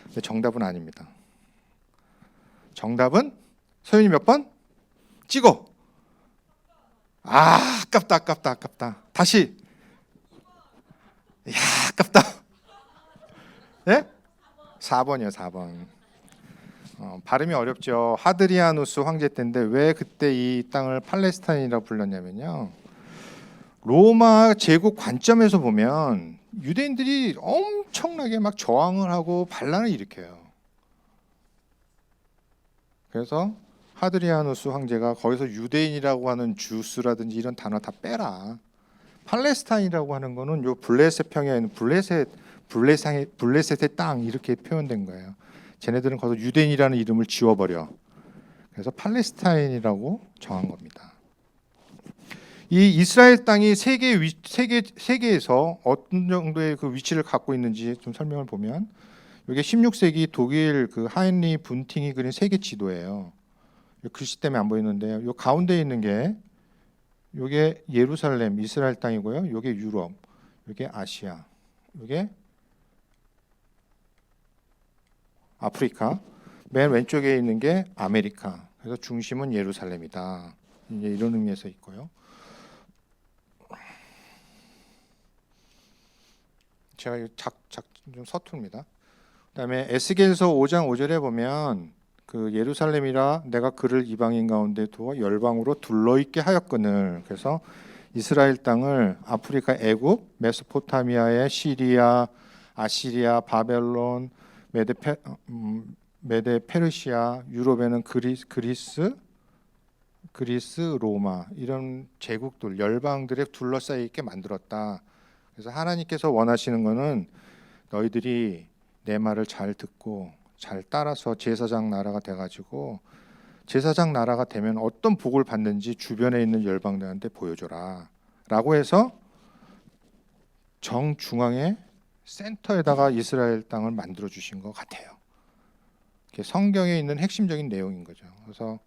Speaker 2: 근데 정답은 아닙니다. 정답은 서윤이 몇 번? 찍어. 아깝다. 다시. 아깝다. 예? 4번이요, 4번. 발음이 어렵죠. 하드리아누스 황제 때인데 왜 그때 이 땅을 팔레스타인이라고 불렀냐면요. 로마 제국 관점에서 보면 유대인들이 엄청나게 막 저항을 하고 반란을 일으켜요. 그래서 하드리아누스 황제가 거기서 유대인이라고 하는 주스라든지 이런 단어 다 빼라. 팔레스타인이라고 하는 거는 요 블레셋 평야에 있는 블레셋의 땅 이렇게 표현된 거예요. 쟤네들은 거기서 유대인이라는 이름을 지워버려. 그래서 팔레스타인이라고 정한 겁니다. 이 이스라엘 땅이 세계에서 어떤 정도의 그 위치를 갖고 있는지 좀 설명을 보면 이게 16세기 독일 하인리 분팅이 그린 세계 지도예요. 글씨 때문에 안 보이는데요. 요 가운데 있는 게 요게 예루살렘 이스라엘 땅이고요. 요게 유럽, 요게 아시아, 요게 아프리카, 맨 왼쪽에 있는 게 아메리카. 그래서 중심은 예루살렘이다. 이제 이런 의미에서 있고요. 제가 좀 서투릅니다. 그다음에 에스겔서 5장 5절에 보면 예루살렘이라 내가 그를 이방인 가운데 두어 열방으로 둘러있게 하였거늘. 그래서 이스라엘 땅을 아프리카 애굽, 메소포타미아의 시리아, 아시리아, 바벨론, 메데 페르시아, 유럽에는 그리스, 로마 이런 제국들, 열방들에 둘러싸여 있게 만들었다. 그래서 하나님께서 원하시는 것은 너희들이 내 말을 잘 듣고 잘 따라서 제사장 나라가 돼가지고 제사장 나라가 되면 어떤 복을 받는지 주변에 있는 열방들한테 보여줘라 라고 해서 정중앙에 센터에다가 이스라엘 땅을 만들어 주신 것 같아요. 이게 성경에 있는 핵심적인 내용인 거죠. 그래서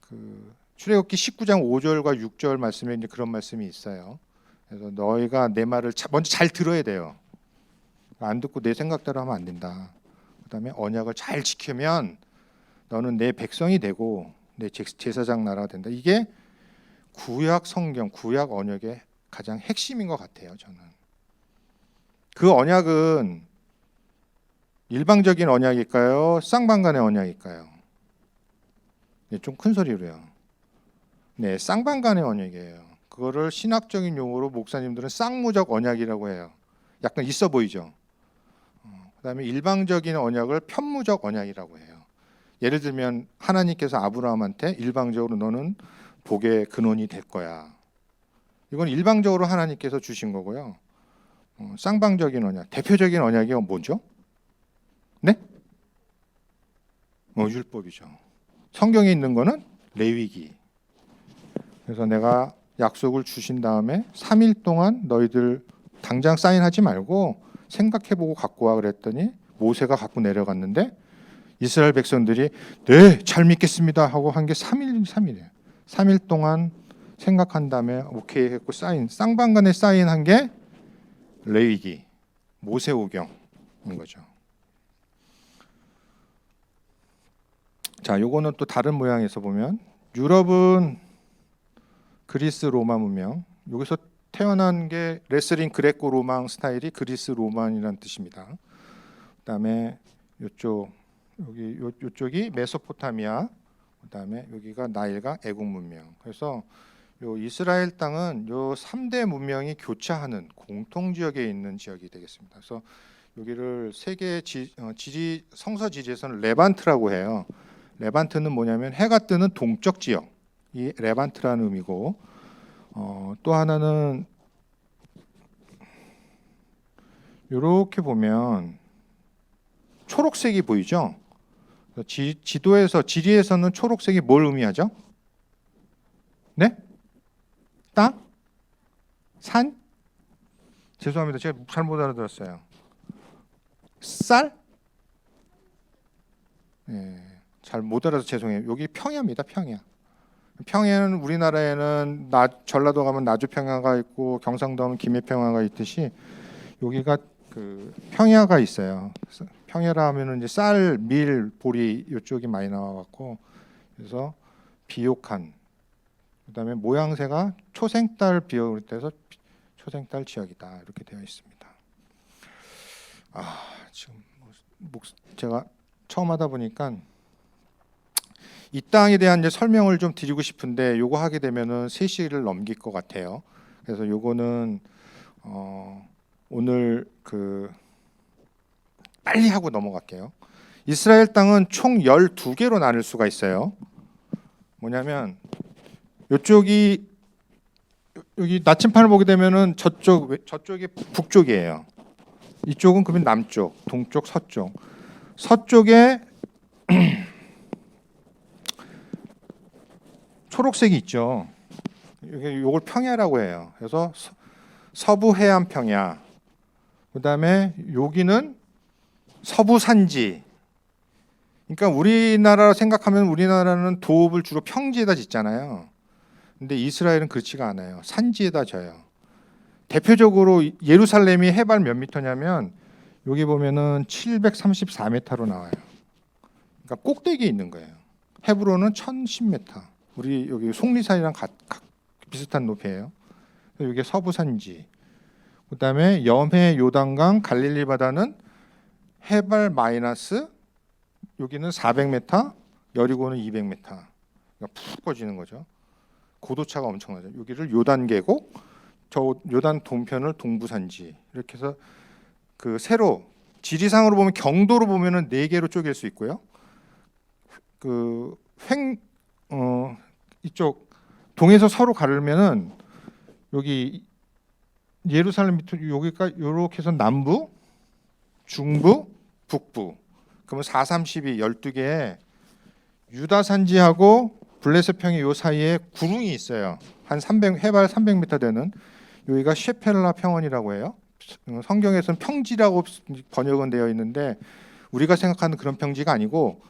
Speaker 2: 그 출애굽기 19장 5절과 6절 말씀에 이제 그런 말씀이 있어요. 그래서 너희가 내 말을 먼저 잘 들어야 돼요. 안 듣고 내 생각대로 하면 안 된다. 그다음에 언약을 잘 지키면 너는 내 백성이 되고 내 제사장 나라가 된다. 이게 구약 성경, 구약 언약의 가장 핵심인 것 같아요. 저는 그 언약은 일방적인 언약일까요? 쌍방간의 언약일까요? 네, 좀 큰 소리로요. 네, 쌍방간의 언약이에요. 그거를 신학적인 용어로 목사님들은 쌍무적 언약이라고 해요. 약간 있어 보이죠. 그다음에 일방적인 언약을 편무적 언약이라고 해요. 예를 들면 하나님께서 아브라함한테 일방적으로 너는 복의 근원이 될 거야. 이건 일방적으로 하나님께서 주신 거고요. 쌍방적인 언약, 대표적인 언약이 뭐죠? 네? 율법이죠. 성경에 있는 거는 레위기. 그래서 내가 약속을 주신 다음에 3일 동안 너희들 당장 사인하지 말고 생각해보고 갖고 와 그랬더니 모세가 갖고 내려갔는데 이스라엘 백성들이 네, 잘 믿겠습니다 하고 한 게 3일이에요. 3일 동안 생각한 다음에 오케이 했고 사인, 쌍방간에 사인한 게 레위기, 모세오경인 거죠. 자, 요거는 또 다른 모양에서 보면 유럽은 그리스 로마 문명, 여기서 태어난 게 레슬링 그레코 로망 스타일이 그리스 로만이라는 뜻입니다. 그다음에 요쪽이 메소포타미아, 그다음에 여기가 나일과 애국 문명. 그래서 요 이스라엘 땅은 요 3대 문명이 교차하는 공통 지역에 있는 지역이 되겠습니다. 그래서 여기를 세계 지리 성서 지리에서는 레반트라고 해요. 레반트는 뭐냐면 해가 뜨는 동쪽 지역, 이 레반트라는 의미고, 또 하나는 이렇게 보면 초록색이 보이죠? 지도에서 지리에서는 초록색이 뭘 의미하죠? 네? 땅? 산? 죄송합니다. 제가 잘못 알아들었어요. 쌀? 네, 잘 못 알아서 죄송해요. 여기 평야입니다. 평야. 평야는 우리나라에는 전라도 가면 나주평야가 있고 경상도 하면 김해평야가 있듯이 여기가 그 평야가 있어요. 평야라 하면은 이제 쌀, 밀, 보리 이쪽이 많이 나와갖고 그래서 비옥한, 그다음에 모양새가 초생달 비옥을 때서 초생달 지역이다 이렇게 되어 있습니다. 지금 제가 처음 하다 보니까 이 땅에 대한 이제 설명을 좀 드리고 싶은데 요거 하게 되면은 3시를 넘길 것 같아요. 그래서 요거는 오늘 빨리 하고 넘어갈게요. 이스라엘 땅은 총 12개로 나눌 수가 있어요. 뭐냐면 요쪽이 여기 나침판을 보게 되면은 저쪽이 북쪽이에요. 이쪽은 그러면 남쪽, 동쪽, 서쪽. 서쪽에 초록색이 있죠. 이걸 평야라고 해요. 그래서 서부 해안 평야. 그다음에 여기는 서부 산지. 그러니까 우리나라 생각하면 우리나라는 도읍을 주로 평지에다 짓잖아요. 근데 이스라엘은 그렇지가 않아요. 산지에다 져요. 대표적으로 예루살렘이 해발 몇 미터냐면 여기 보면은 734m로 나와요. 그러니까 꼭대기에 있는 거예요. 헤브론은 1010m. 우리 여기 속리산이랑 비슷한 높이에요. 이게 서부 산지. 그다음에 염해 요단강 갈릴리 바다는 해발 마이너스 여기는 400m, 여리고는 200m. 그러니까 푹 꺼지는 거죠. 고도차가 엄청나죠. 여기를 요단 계곡, 저 요단 동편을 동부산지 이렇게 해서 그 세로 지리상으로 보면 경도로 보면은 4개로 쪼갤 수 있고요. 이쪽 동에서 서로 가르면은 여기 예루살렘 밑으로 여기가 이렇게 해서 남부, 중부, 북부. 그러면 4, 32, 12개에 유다 산지하고 블레셋 평이 요 사이에 구릉이 있어요. 한 300, 해발 300m 되는, 여기가 셰펠라 평원이라고 해요. 성경에서는 평지라고 번역은 되어 있는데 우리가 생각하는 그런 평지가 아니고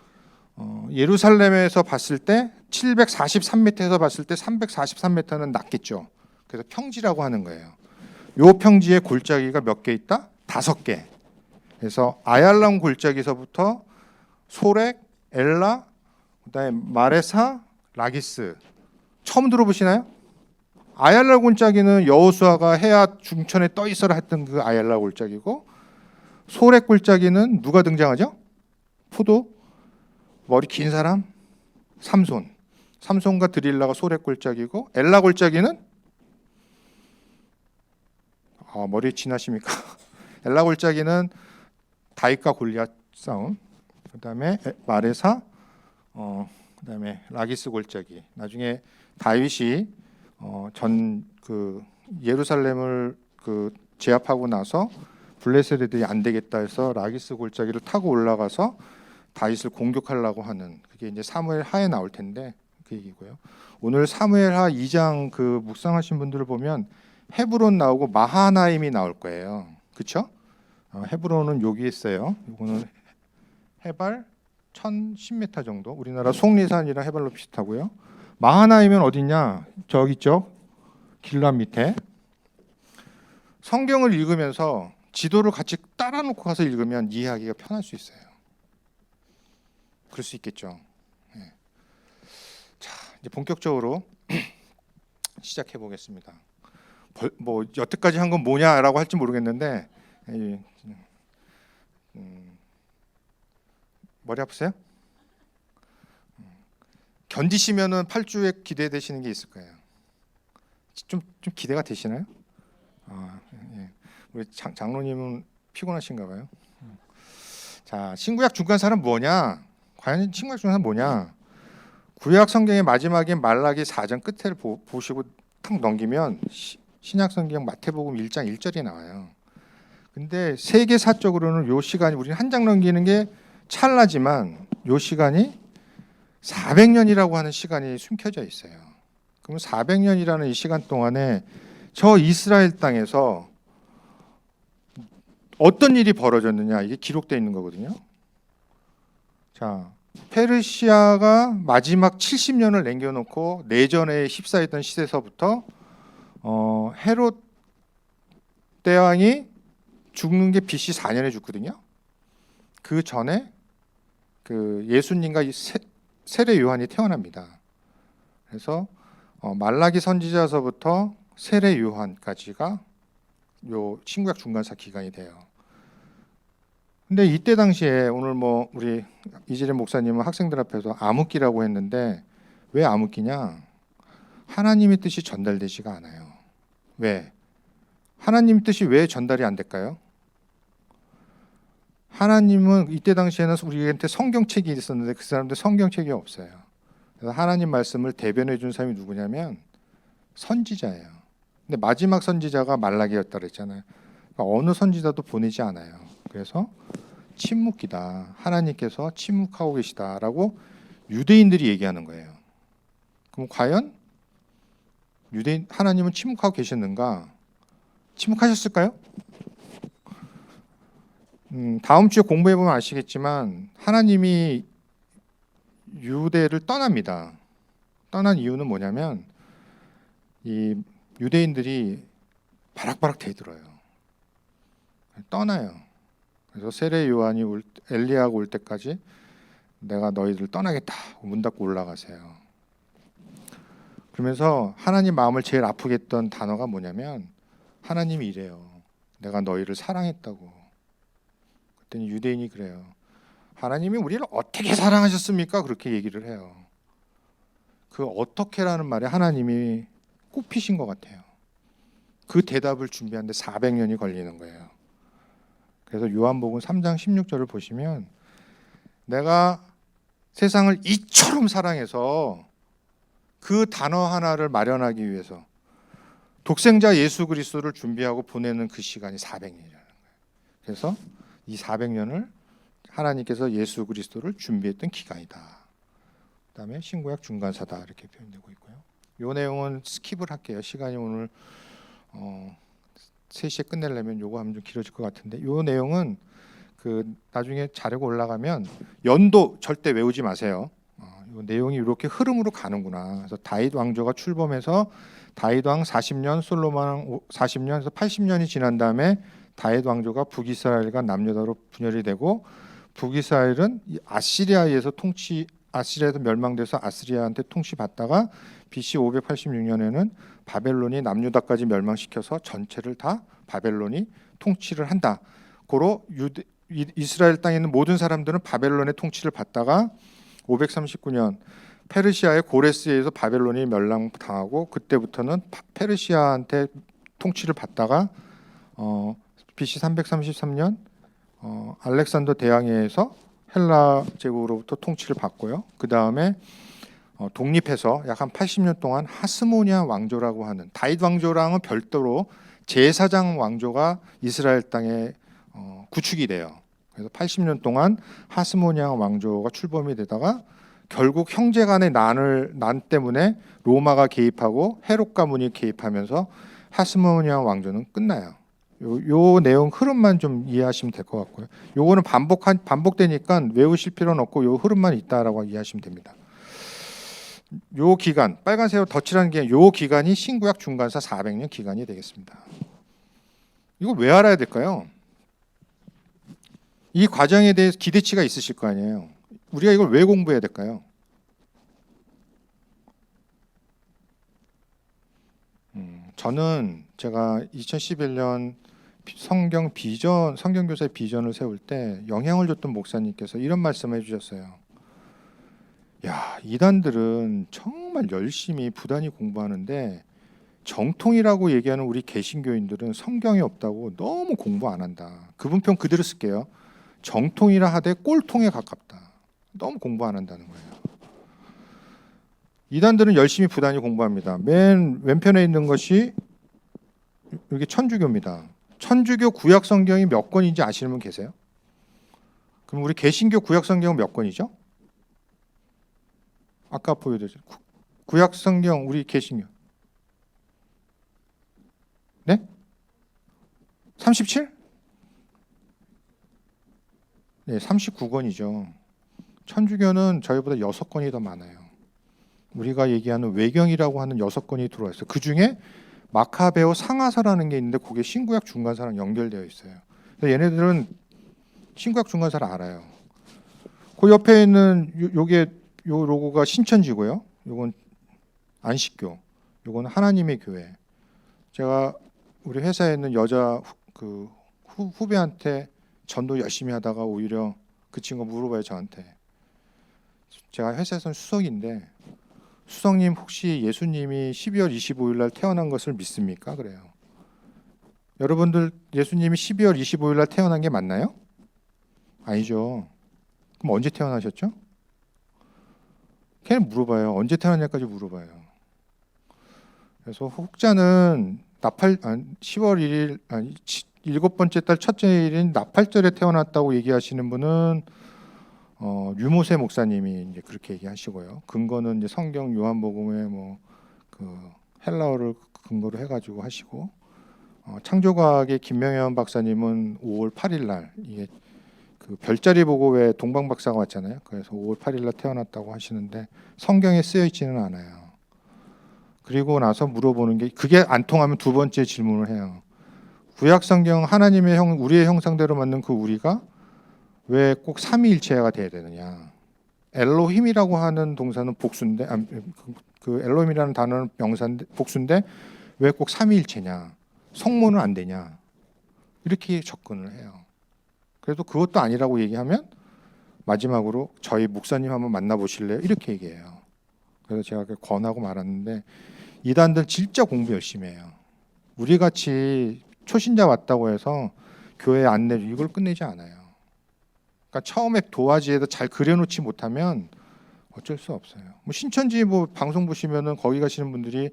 Speaker 2: 예루살렘에서 봤을 때 743m에서 봤을 때 343m는 낮겠죠. 그래서 평지라고 하는 거예요. 요 평지에 골짜기가 몇 개 있다? 5개. 그래서 아얄람 골짜기서부터 소렉, 엘라, 그다음에 마레사, 라기스. 처음 들어보시나요? 아얄라 골짜기는 여호수아가 해야 중천에 떠 있어라 했던 그 아얄라 골짜기고, 소렉 골짜기는 누가 등장하죠? 포도 머리 긴 사람 삼손. 삼손과 드릴라가 소렉 골짜기고, 엘라 골짜기는 머리 지나십니까? 엘라 골짜기는 다윗과 골리앗 싸움. 그다음에 마레사, 그다음에 라기스 골짜기. 나중에 다윗이 전 그 예루살렘을 그 제압하고 나서 블레셋 애들이 안 되겠다 해서 라기스 골짜기를 타고 올라가서 다윗을 공격하려고 하는, 그게 이제 사무엘 하에 나올 텐데 그 얘기고요. 오늘 사무엘 하 2장 그 묵상하신 분들을 보면 헤브론 나오고 마하나임이 나올 거예요. 그렇죠? 헤브론은 여기 있어요. 이거는 해발 1010m 정도. 우리나라 속리산이랑 해발로 비슷하고요. 마하나임은 어디냐? 저기 있죠. 길람 밑에. 성경을 읽으면서 지도를 같이 따라 놓고 가서 읽으면 이해하기가 편할 수 있어요. 그럴 수 있겠죠. 네. 자, 이제 본격적으로 시작해 보겠습니다. 뭐 여태까지 한 건 뭐냐라고 할지 모르겠는데 머리 아프세요? 견디시면은 8주에 기대되시는 게 있을 거예요. 좀 기대가 되시나요? 예. 우리 장로님은 피곤하신가 봐요. 자, 신구약 중간사는 뭐냐? 과연 신구약 중간사는 뭐냐? 구약 성경의 마지막인 말라기 4장 끝을 보시고 탁 넘기면 신약 성경 마태복음 1장 1절이 나와요. 근데 세계사적으로는 요 시간이, 우리는 한 장 넘기는 게 찰나지만 요 시간이 400년이라고 하는 시간이 숨겨져 있어요. 그럼 400년이라는 이 시간 동안에 저 이스라엘 땅에서 어떤 일이 벌어졌느냐, 이게 기록되어 있는 거거든요. 자, 페르시아가 마지막 70년을 남겨놓고 내전에 휩싸였던 시대서부터 헤롯 대왕이 죽는 게 BC 4년에 죽거든요. 그 전에 그 예수님과 세례 요한이 태어납니다. 그래서 말라기 선지자서부터 세례 요한까지가 요 신구약 중간사 기간이 돼요. 근데 이때 당시에 오늘 뭐 우리 이재림 목사님은 학생들 앞에서 암흑기라고 했는데, 왜 암흑기냐? 하나님의 뜻이 전달되지가 않아요. 왜? 하나님의 뜻이 왜 전달이 안 될까요? 하나님은 이때 당시에는 우리한테 성경책이 있었는데 그 사람들 성경책이 없어요. 그래서 하나님 말씀을 대변해 준 사람이 누구냐면 선지자예요. 근데 마지막 선지자가 말라기였다 그랬잖아요. 그러니까 어느 선지자도 보내지 않아요. 그래서 침묵기다. 하나님께서 침묵하고 계시다라고 유대인들이 얘기하는 거예요. 그럼 과연 하나님은 침묵하고 계셨는가? 침묵하셨을까요? 다음 주에 공부해 보면 아시겠지만 하나님이 유대를 떠납니다. 떠난 이유는 뭐냐면 이 유대인들이 바락바락 대들어요. 떠나요. 그래서 세례 요한이 엘리야가 올 때까지 내가 너희들을 떠나겠다. 문 닫고 올라가세요. 그러면서 하나님 마음을 제일 아프게 했던 단어가 뭐냐면 하나님이 이래요. 내가 너희를 사랑했다고. 그랬더니 유대인이 그래요. 하나님이 우리를 어떻게 사랑하셨습니까? 그렇게 얘기를 해요. 그 어떻게라는 말에 하나님이 꼽히신 것 같아요. 그 대답을 준비하는데 400년이 걸리는 거예요. 그래서 요한복음 3장 16절을 보시면 내가 세상을 이처럼 사랑해서 그 단어 하나를 마련하기 위해서 독생자 예수 그리스도를 준비하고 보내는 그 시간이 400년이라는 거예요. 그래서 이 400년을 하나님께서 예수 그리스도를 준비했던 기간이다. 그다음에 신구약 중간사다 이렇게 표현되고 있고요. 요 내용은 스킵을 할게요. 시간이 오늘 3시에 끝내려면 요거 하면 좀 길어질 것 같은데 요 내용은 그 나중에 자료가 올라가면 연도 절대 외우지 마세요. 요 내용이 이렇게 흐름으로 가는구나. 그래서 다윗 왕조가 출범해서 다윗 왕 40년, 솔로몬 왕 40년에서 80년이 지난 다음에 다윗 왕조가 북이스라엘과 남유다로 분열이 되고 북이스라엘은 아시리아에서 아시리아에서 멸망돼서 아시리아한테 통치받다가 BC 586년에는 바벨론이 남유다까지 멸망시켜서 전체를 다 바벨론이 통치를 한다. 고로 이스라엘 땅에 있는 모든 사람들은 바벨론의 통치를 받다가 539년 페르시아의 고레스에 의해서 바벨론이 멸망당하고 그때부터는 페르시아한테 통치를 받다가 BC 333년 알렉산더 대왕에 의해서 헬라 제국으로부터 통치를 받고요. 그 다음에 독립해서 약 한 80년 동안 하스모니아 왕조라고 하는 다윗 왕조랑은 별도로 제사장 왕조가 이스라엘 땅에 구축이 돼요. 그래서 80년 동안 하스모니아 왕조가 출범이 되다가 결국 형제간의 난 때문에 로마가 개입하고 헤롯 가문이 개입하면서 하스모니아 왕조는 끝나요. 요 내용 흐름만 좀 이해하시면 될 것 같고요. 요거는 반복되니까 외우실 필요는 없고 요 흐름만 있다라고 이해하시면 됩니다. 요 기간 빨간색으로 덧칠하는 게 요 기간이 신구약 중간사 400년 기간이 되겠습니다. 이거 왜 알아야 될까요? 이 과정에 대해서 기대치가 있으실 거 아니에요. 우리가 이걸 왜 공부해야 될까요? 저는 제가 2011년 성경교사의 비전을 세울 때 영향을 줬던 목사님께서 이런 말씀을 해주셨어요. 야, 이단들은 정말 열심히 부단히 공부하는데 정통이라고 얘기하는 우리 개신교인들은 성경이 없다고 너무 공부 안 한다. 그분 평 그대로 쓸게요. 정통이라 하되 꼴통에 가깝다. 너무 공부 안 한다는 거예요. 이단들은 열심히 부단히 공부합니다. 맨 왼편에 있는 것이 이게 천주교입니다. 천주교 구약 성경이 몇 권인지 아시는 분 계세요? 그럼 우리 개신교 구약 성경은 몇 권이죠? 아까 보여드렸죠. 구약 성경 우리 개신교. 네? 37? 네, 39권이죠. 천주교는 저희보다 6권이 더 많아요. 우리가 얘기하는 외경이라고 하는 6권이 들어와 있어요. 그 중에 마카베오 상하사라는 게 있는데 그게 신구약 중간사랑 연결되어 있어요. 그래서 얘네들은 신구약 중간사를 알아요. 그 옆에 있는 요 로고가 신천지고요. 요건 안식교. 요건 하나님의 교회. 제가 우리 회사에 있는 여자 후배한테 전도 열심히 하다가 오히려 그 친구가 물어봐요 저한테. 제가 회사에서는 수석인데 수석님 혹시 예수님이 12월 25일 날 태어난 것을 믿습니까? 그래요. 여러분들 예수님이 12월 25일 날 태어난 게 맞나요? 아니죠. 그럼 언제 태어나셨죠? 걔는 물어봐요. 언제 태어났냐까지 물어봐요. 그래서 혹자는 10월 1일 일곱 번째 달 첫째 일인 나팔절에 태어났다고 얘기하시는 분은 유모세 목사님이 이제 그렇게 얘기하시고요. 근거는 이제 성경 요한복음의 그 헬라어를 근거로 해가지고 하시고 창조과학의 김명현 박사님은 5월 8일 날 이게 그 별자리 보고 왜 동방 박사가 왔잖아요. 그래서 5월 8일 날 태어났다고 하시는데 성경에 쓰여 있지는 않아요. 그리고 나서 물어보는 게 그게 안 통하면 두 번째 질문을 해요. 구약 성경 하나님의 우리의 형상대로 만든 그 우리가 왜 꼭 삼위일체가 돼야 되느냐? 엘로힘이라고 하는 동사는 복수인데 그 엘로힘이라는 단어는 명사인데 복수인데 왜 꼭 삼위일체냐? 성모는 안 되냐? 이렇게 접근을 해요. 그래도 그것도 아니라고 얘기하면 마지막으로 저희 목사님 한번 만나보실래요? 이렇게 얘기해요. 그래서 제가 권하고 말았는데 이단들 진짜 공부 열심히 해요. 우리 같이 초신자 왔다고 해서 교회 안내 이걸 끝내지 않아요. 그러니까 처음에 도화지에다 잘 그려놓지 못하면 어쩔 수 없어요. 신천지 방송 보시면은 거기 가시는 분들이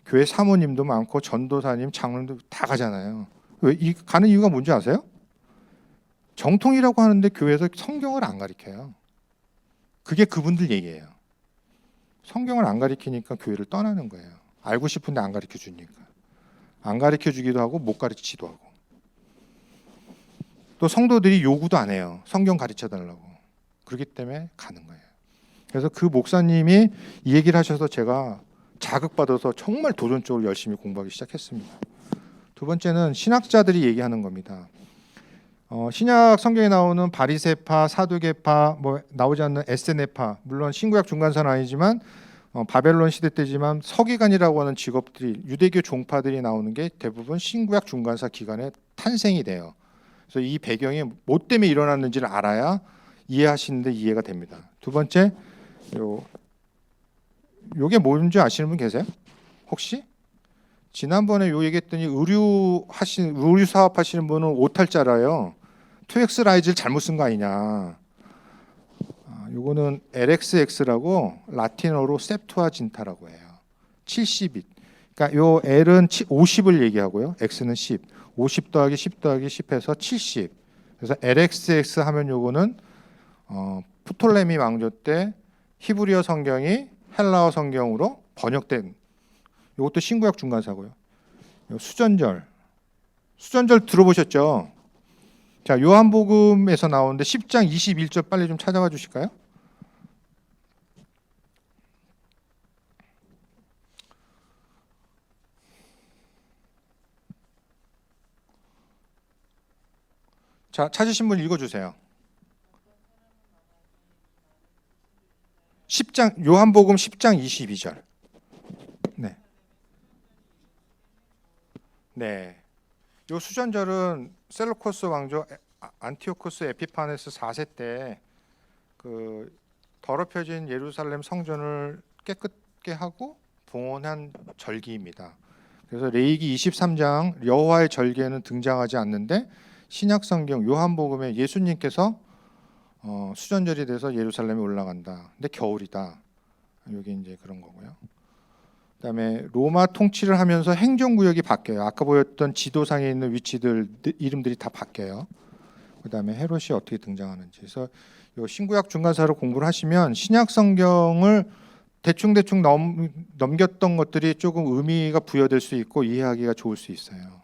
Speaker 2: 교회 사모님도 많고 전도사님, 장로님도 다 가잖아요. 왜 가는 이유가 뭔지 아세요? 정통이라고 하는데 교회에서 성경을 안 가르쳐요. 그게 그분들 얘기예요. 성경을 안 가르치니까 교회를 떠나는 거예요. 알고 싶은데 안 가르쳐 주니까. 안 가르쳐 주기도 하고 못 가르치기도 하고. 또 성도들이 요구도 안 해요. 성경 가르쳐 달라고. 그렇기 때문에 가는 거예요. 그래서 그 목사님이 이 얘기를 하셔서 제가 자극받아서 정말 도전적으로 열심히 공부하기 시작했습니다. 두 번째는 신학자들이 얘기하는 겁니다. 신약 성경에 나오는 바리새파, 사두개파, 뭐 나오지 않는 에세네파, 물론 신구약 중간사는 아니지만 바벨론 시대 때지만 서기관이라고 하는 직업들이 유대교 종파들이 나오는 게 대부분 신구약 중간사 기간에 탄생이 돼요. 그래서 이 배경이 뭐 때문에 일어났는지를 알아야 이해하시는데 이해가 됩니다. 두 번째, 요게 뭔지 아시는 분 계세요? 혹시? 지난번에 요 얘기했더니 의류 사업 하시는 분은 오탈자라요. 2X 라이즈를 잘못 쓴 거 아니냐. 요거는 LXX라고 라틴어로 septuaginta라고 해요. 70잇. 그러니까 요 L은 50을 얘기하고요. X는 10. 50 더하기 10 더하기 10해서 70. 그래서 LXX 하면 요거는 프톨레미 왕조 때 히브리어 성경이 헬라어 성경으로 번역된, 이것도 신구약 중간사고요. 수전절 들어보셨죠? 자, 요한복음에서 나오는데 10장 21절 빨리 좀 찾아와 주실까요? 자, 찾으신 분 읽어주세요. 10장 요한복음 10장 22절. 네. 네. 요 수전절은 셀루코스 왕조 안티오코스 에피파네스 4세 때 그 더럽혀진 예루살렘 성전을 깨끗게 하고 봉헌한 절기입니다. 그래서 레위기 23장 여호와의 절기에는 등장하지 않는데 신약 성경 요한복음에 예수님께서 수전절이 돼서 예루살렘에 올라간다. 근데 겨울이다. 여기 이제 그런 거고요. 그다음에 로마 통치를 하면서 행정구역이 바뀌어요. 아까 보였던 지도상에 있는 위치들 이름들이 다 바뀌어요. 그다음에 헤롯이 어떻게 등장하는지. 그래서 요 신구약 중간사를 공부를 하시면 신약 성경을 대충 넘겼던 것들이 조금 의미가 부여될 수 있고 이해하기가 좋을 수 있어요.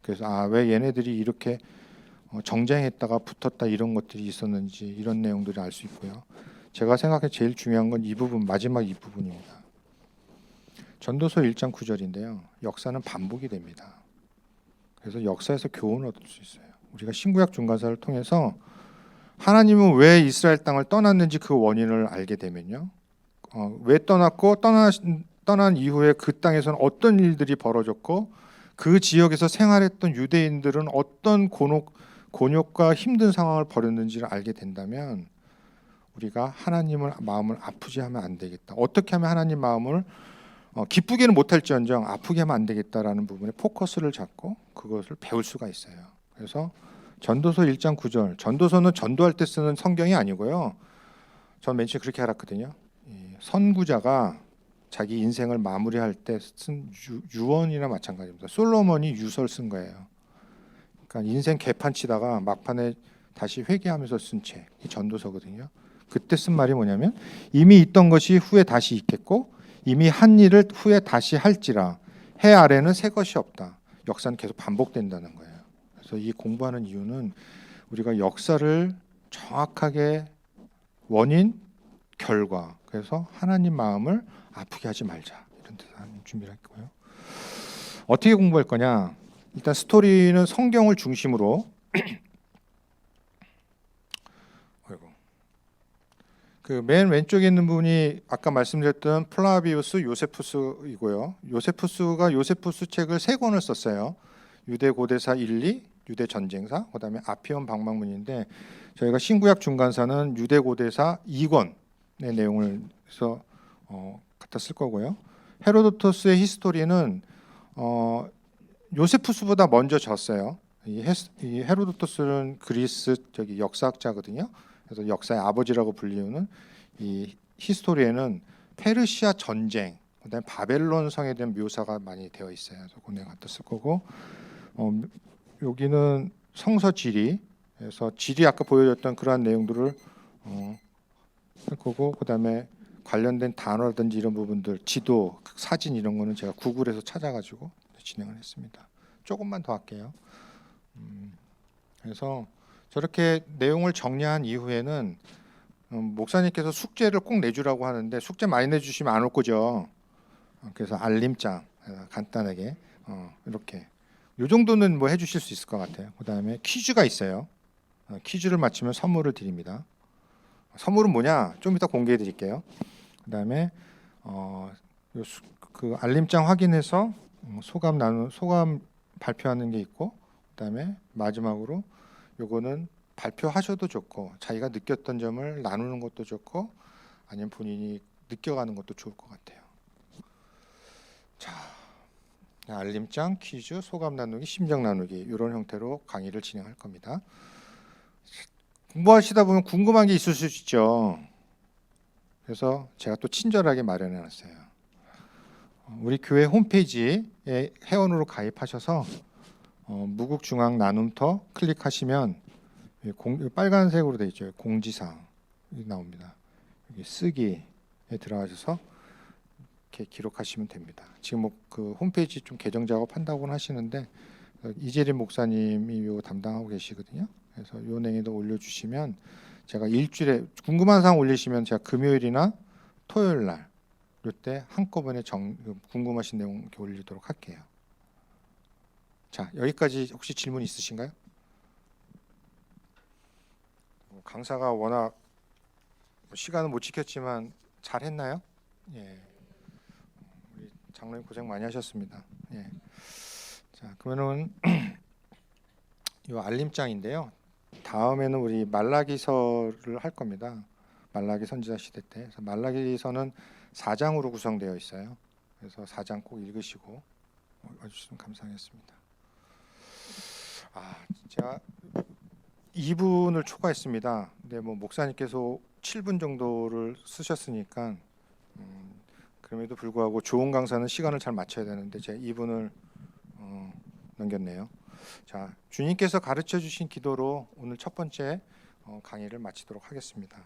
Speaker 2: 그래서 왜 얘네들이 이렇게 정쟁했다가 붙었다 이런 것들이 있었는지 이런 내용들을 알 수 있고요. 제가 생각해 제일 중요한 건 이 부분, 마지막 이 부분입니다. 전도서 1장 9절인데요. 역사는 반복이 됩니다. 그래서 역사에서 교훈을 얻을 수 있어요. 우리가 신구약 중간사를 통해서 하나님은 왜 이스라엘 땅을 떠났는지 그 원인을 알게 되면요. 왜 떠났고 떠난 이후에 그 땅에서는 어떤 일들이 벌어졌고 그 지역에서 생활했던 유대인들은 어떤 곤욕과 힘든 상황을 벌였는지를 알게 된다면 우리가 하나님을 마음을 아프게 하면 안 되겠다. 어떻게 하면 하나님 마음을 기쁘게는 못할지언정 아프게 하면 안 되겠다라는 부분에 포커스를 잡고 그것을 배울 수가 있어요. 그래서 전도서 1장 9절, 전도서는 전도할 때 쓰는 성경이 아니고요. 전 맨 처음에 그렇게 알았거든요. 선구자가 자기 인생을 마무리할 때 쓴 유언이나 마찬가지입니다. 솔로몬이 유설 쓴 거예요. 그러니까 인생 개판 치다가 막판에 다시 회개하면서 쓴 책이 전도서거든요. 그때 쓴 말이 뭐냐면 이미 있던 것이 후에 다시 있겠고 이미 한 일을 후에 다시 할지라 해 아래는 새 것이 없다. 역사는 계속 반복된다는 거예요. 그래서 이 공부하는 이유는 우리가 역사를 정확하게 원인, 결과, 그래서 하나님 마음을 아프게 하지 말자 이런 데서 하는 준비를 했고요. 어떻게 공부할 거냐? 일단 스토리는 성경을 중심으로 그 맨 왼쪽에 있는 분이 아까 말씀드렸던 플라비우스 요세푸스이고요. 요세푸스 책을 3권을 썼어요. 유대 고대사 1, 2, 유대 전쟁사, 그다음에 아피온 방망문인데 저희가 신구약 중간사는 유대 고대사 2권의 내용을 해서 갖다 쓸 거고요. 헤로도토스의 히스토리는 요세푸스보다 먼저 졌어요. 이 헤로도토스는 그리스 역사학자거든요. 그래서 역사의 아버지라고 불리우는 이 히스토리에는 페르시아 전쟁, 그다음에 바벨론 성에 대한 묘사가 많이 되어 있어요. 그래서 그거 갖다 쓸 거고 여기는 성서 지리, 그래서 질이 아까 보여줬던 그러한 내용들을 할 거고, 그다음에 관련된 단어라든지 이런 부분들, 지도, 사진 이런 거는 제가 구글에서 찾아가지고 진행을 했습니다. 조금만 더 할게요. 그래서 저렇게 내용을 정리한 이후에는 목사님께서 숙제를 꼭 내주라고 하는데 숙제 많이 내주시면 안 올 거죠. 그래서 알림장 간단하게 이렇게 이 정도는 뭐 해주실 수 있을 것 같아요. 그다음에 퀴즈가 있어요. 퀴즈를 맞히면 선물을 드립니다. 선물은 뭐냐? 좀 이따 공개해 드릴게요. 그다음에 그 알림장 확인해서 소감 발표하는 게 있고, 그다음에 마지막으로 요거는 발표하셔도 좋고 자기가 느꼈던 점을 나누는 것도 좋고 아니면 본인이 느껴가는 것도 좋을 것 같아요. 자, 알림장, 퀴즈, 소감 나누기, 심정 나누기 이런 형태로 강의를 진행할 겁니다. 공부하시다 보면 궁금한 게 있을 수 있죠. 그래서 제가 또 친절하게 마련해 놨어요. 우리 교회 홈페이지에 회원으로 가입하셔서 무국중앙 나눔터 클릭하시면 빨간색으로 되어 있죠. 공지사항 나옵니다. 여기 쓰기에 들어가셔서 이렇게 기록하시면 됩니다. 지금 뭐 그 홈페이지 좀 개정 작업한다고는 하시는데 이재림 목사님이 이거 담당하고 계시거든요. 그래서 요 내용도 올려주시면 제가 일주일에 궁금한 사항 올리시면 제가 금요일이나 토요일 날 이때 한꺼번에 궁금하신 내용 이렇게 올리도록 할게요. 자, 여기까지 혹시 질문 있으신가요? 강사가 워낙 시간은 못 지켰지만 잘 했나요? 예. 우리 장로님 고생 많이 하셨습니다. 예. 자, 그러면은 이 알림장인데요. 다음에는 우리 말라기서를 할 겁니다. 말라기 선지자 시대 때. 그래서 말라기서는 4장으로 구성되어 있어요. 그래서 4장 꼭 읽으시고 와주시면 감사하겠습니다. 제가 2분을 초과했습니다. 근데 뭐 목사님께서 7분 정도를 쓰셨으니까 그럼에도 불구하고 좋은 강사는 시간을 잘 맞춰야 되는데 제가 2분을 넘겼네요. 자, 주님께서 가르쳐 주신 기도로 오늘 첫 번째 강의를 마치도록 하겠습니다.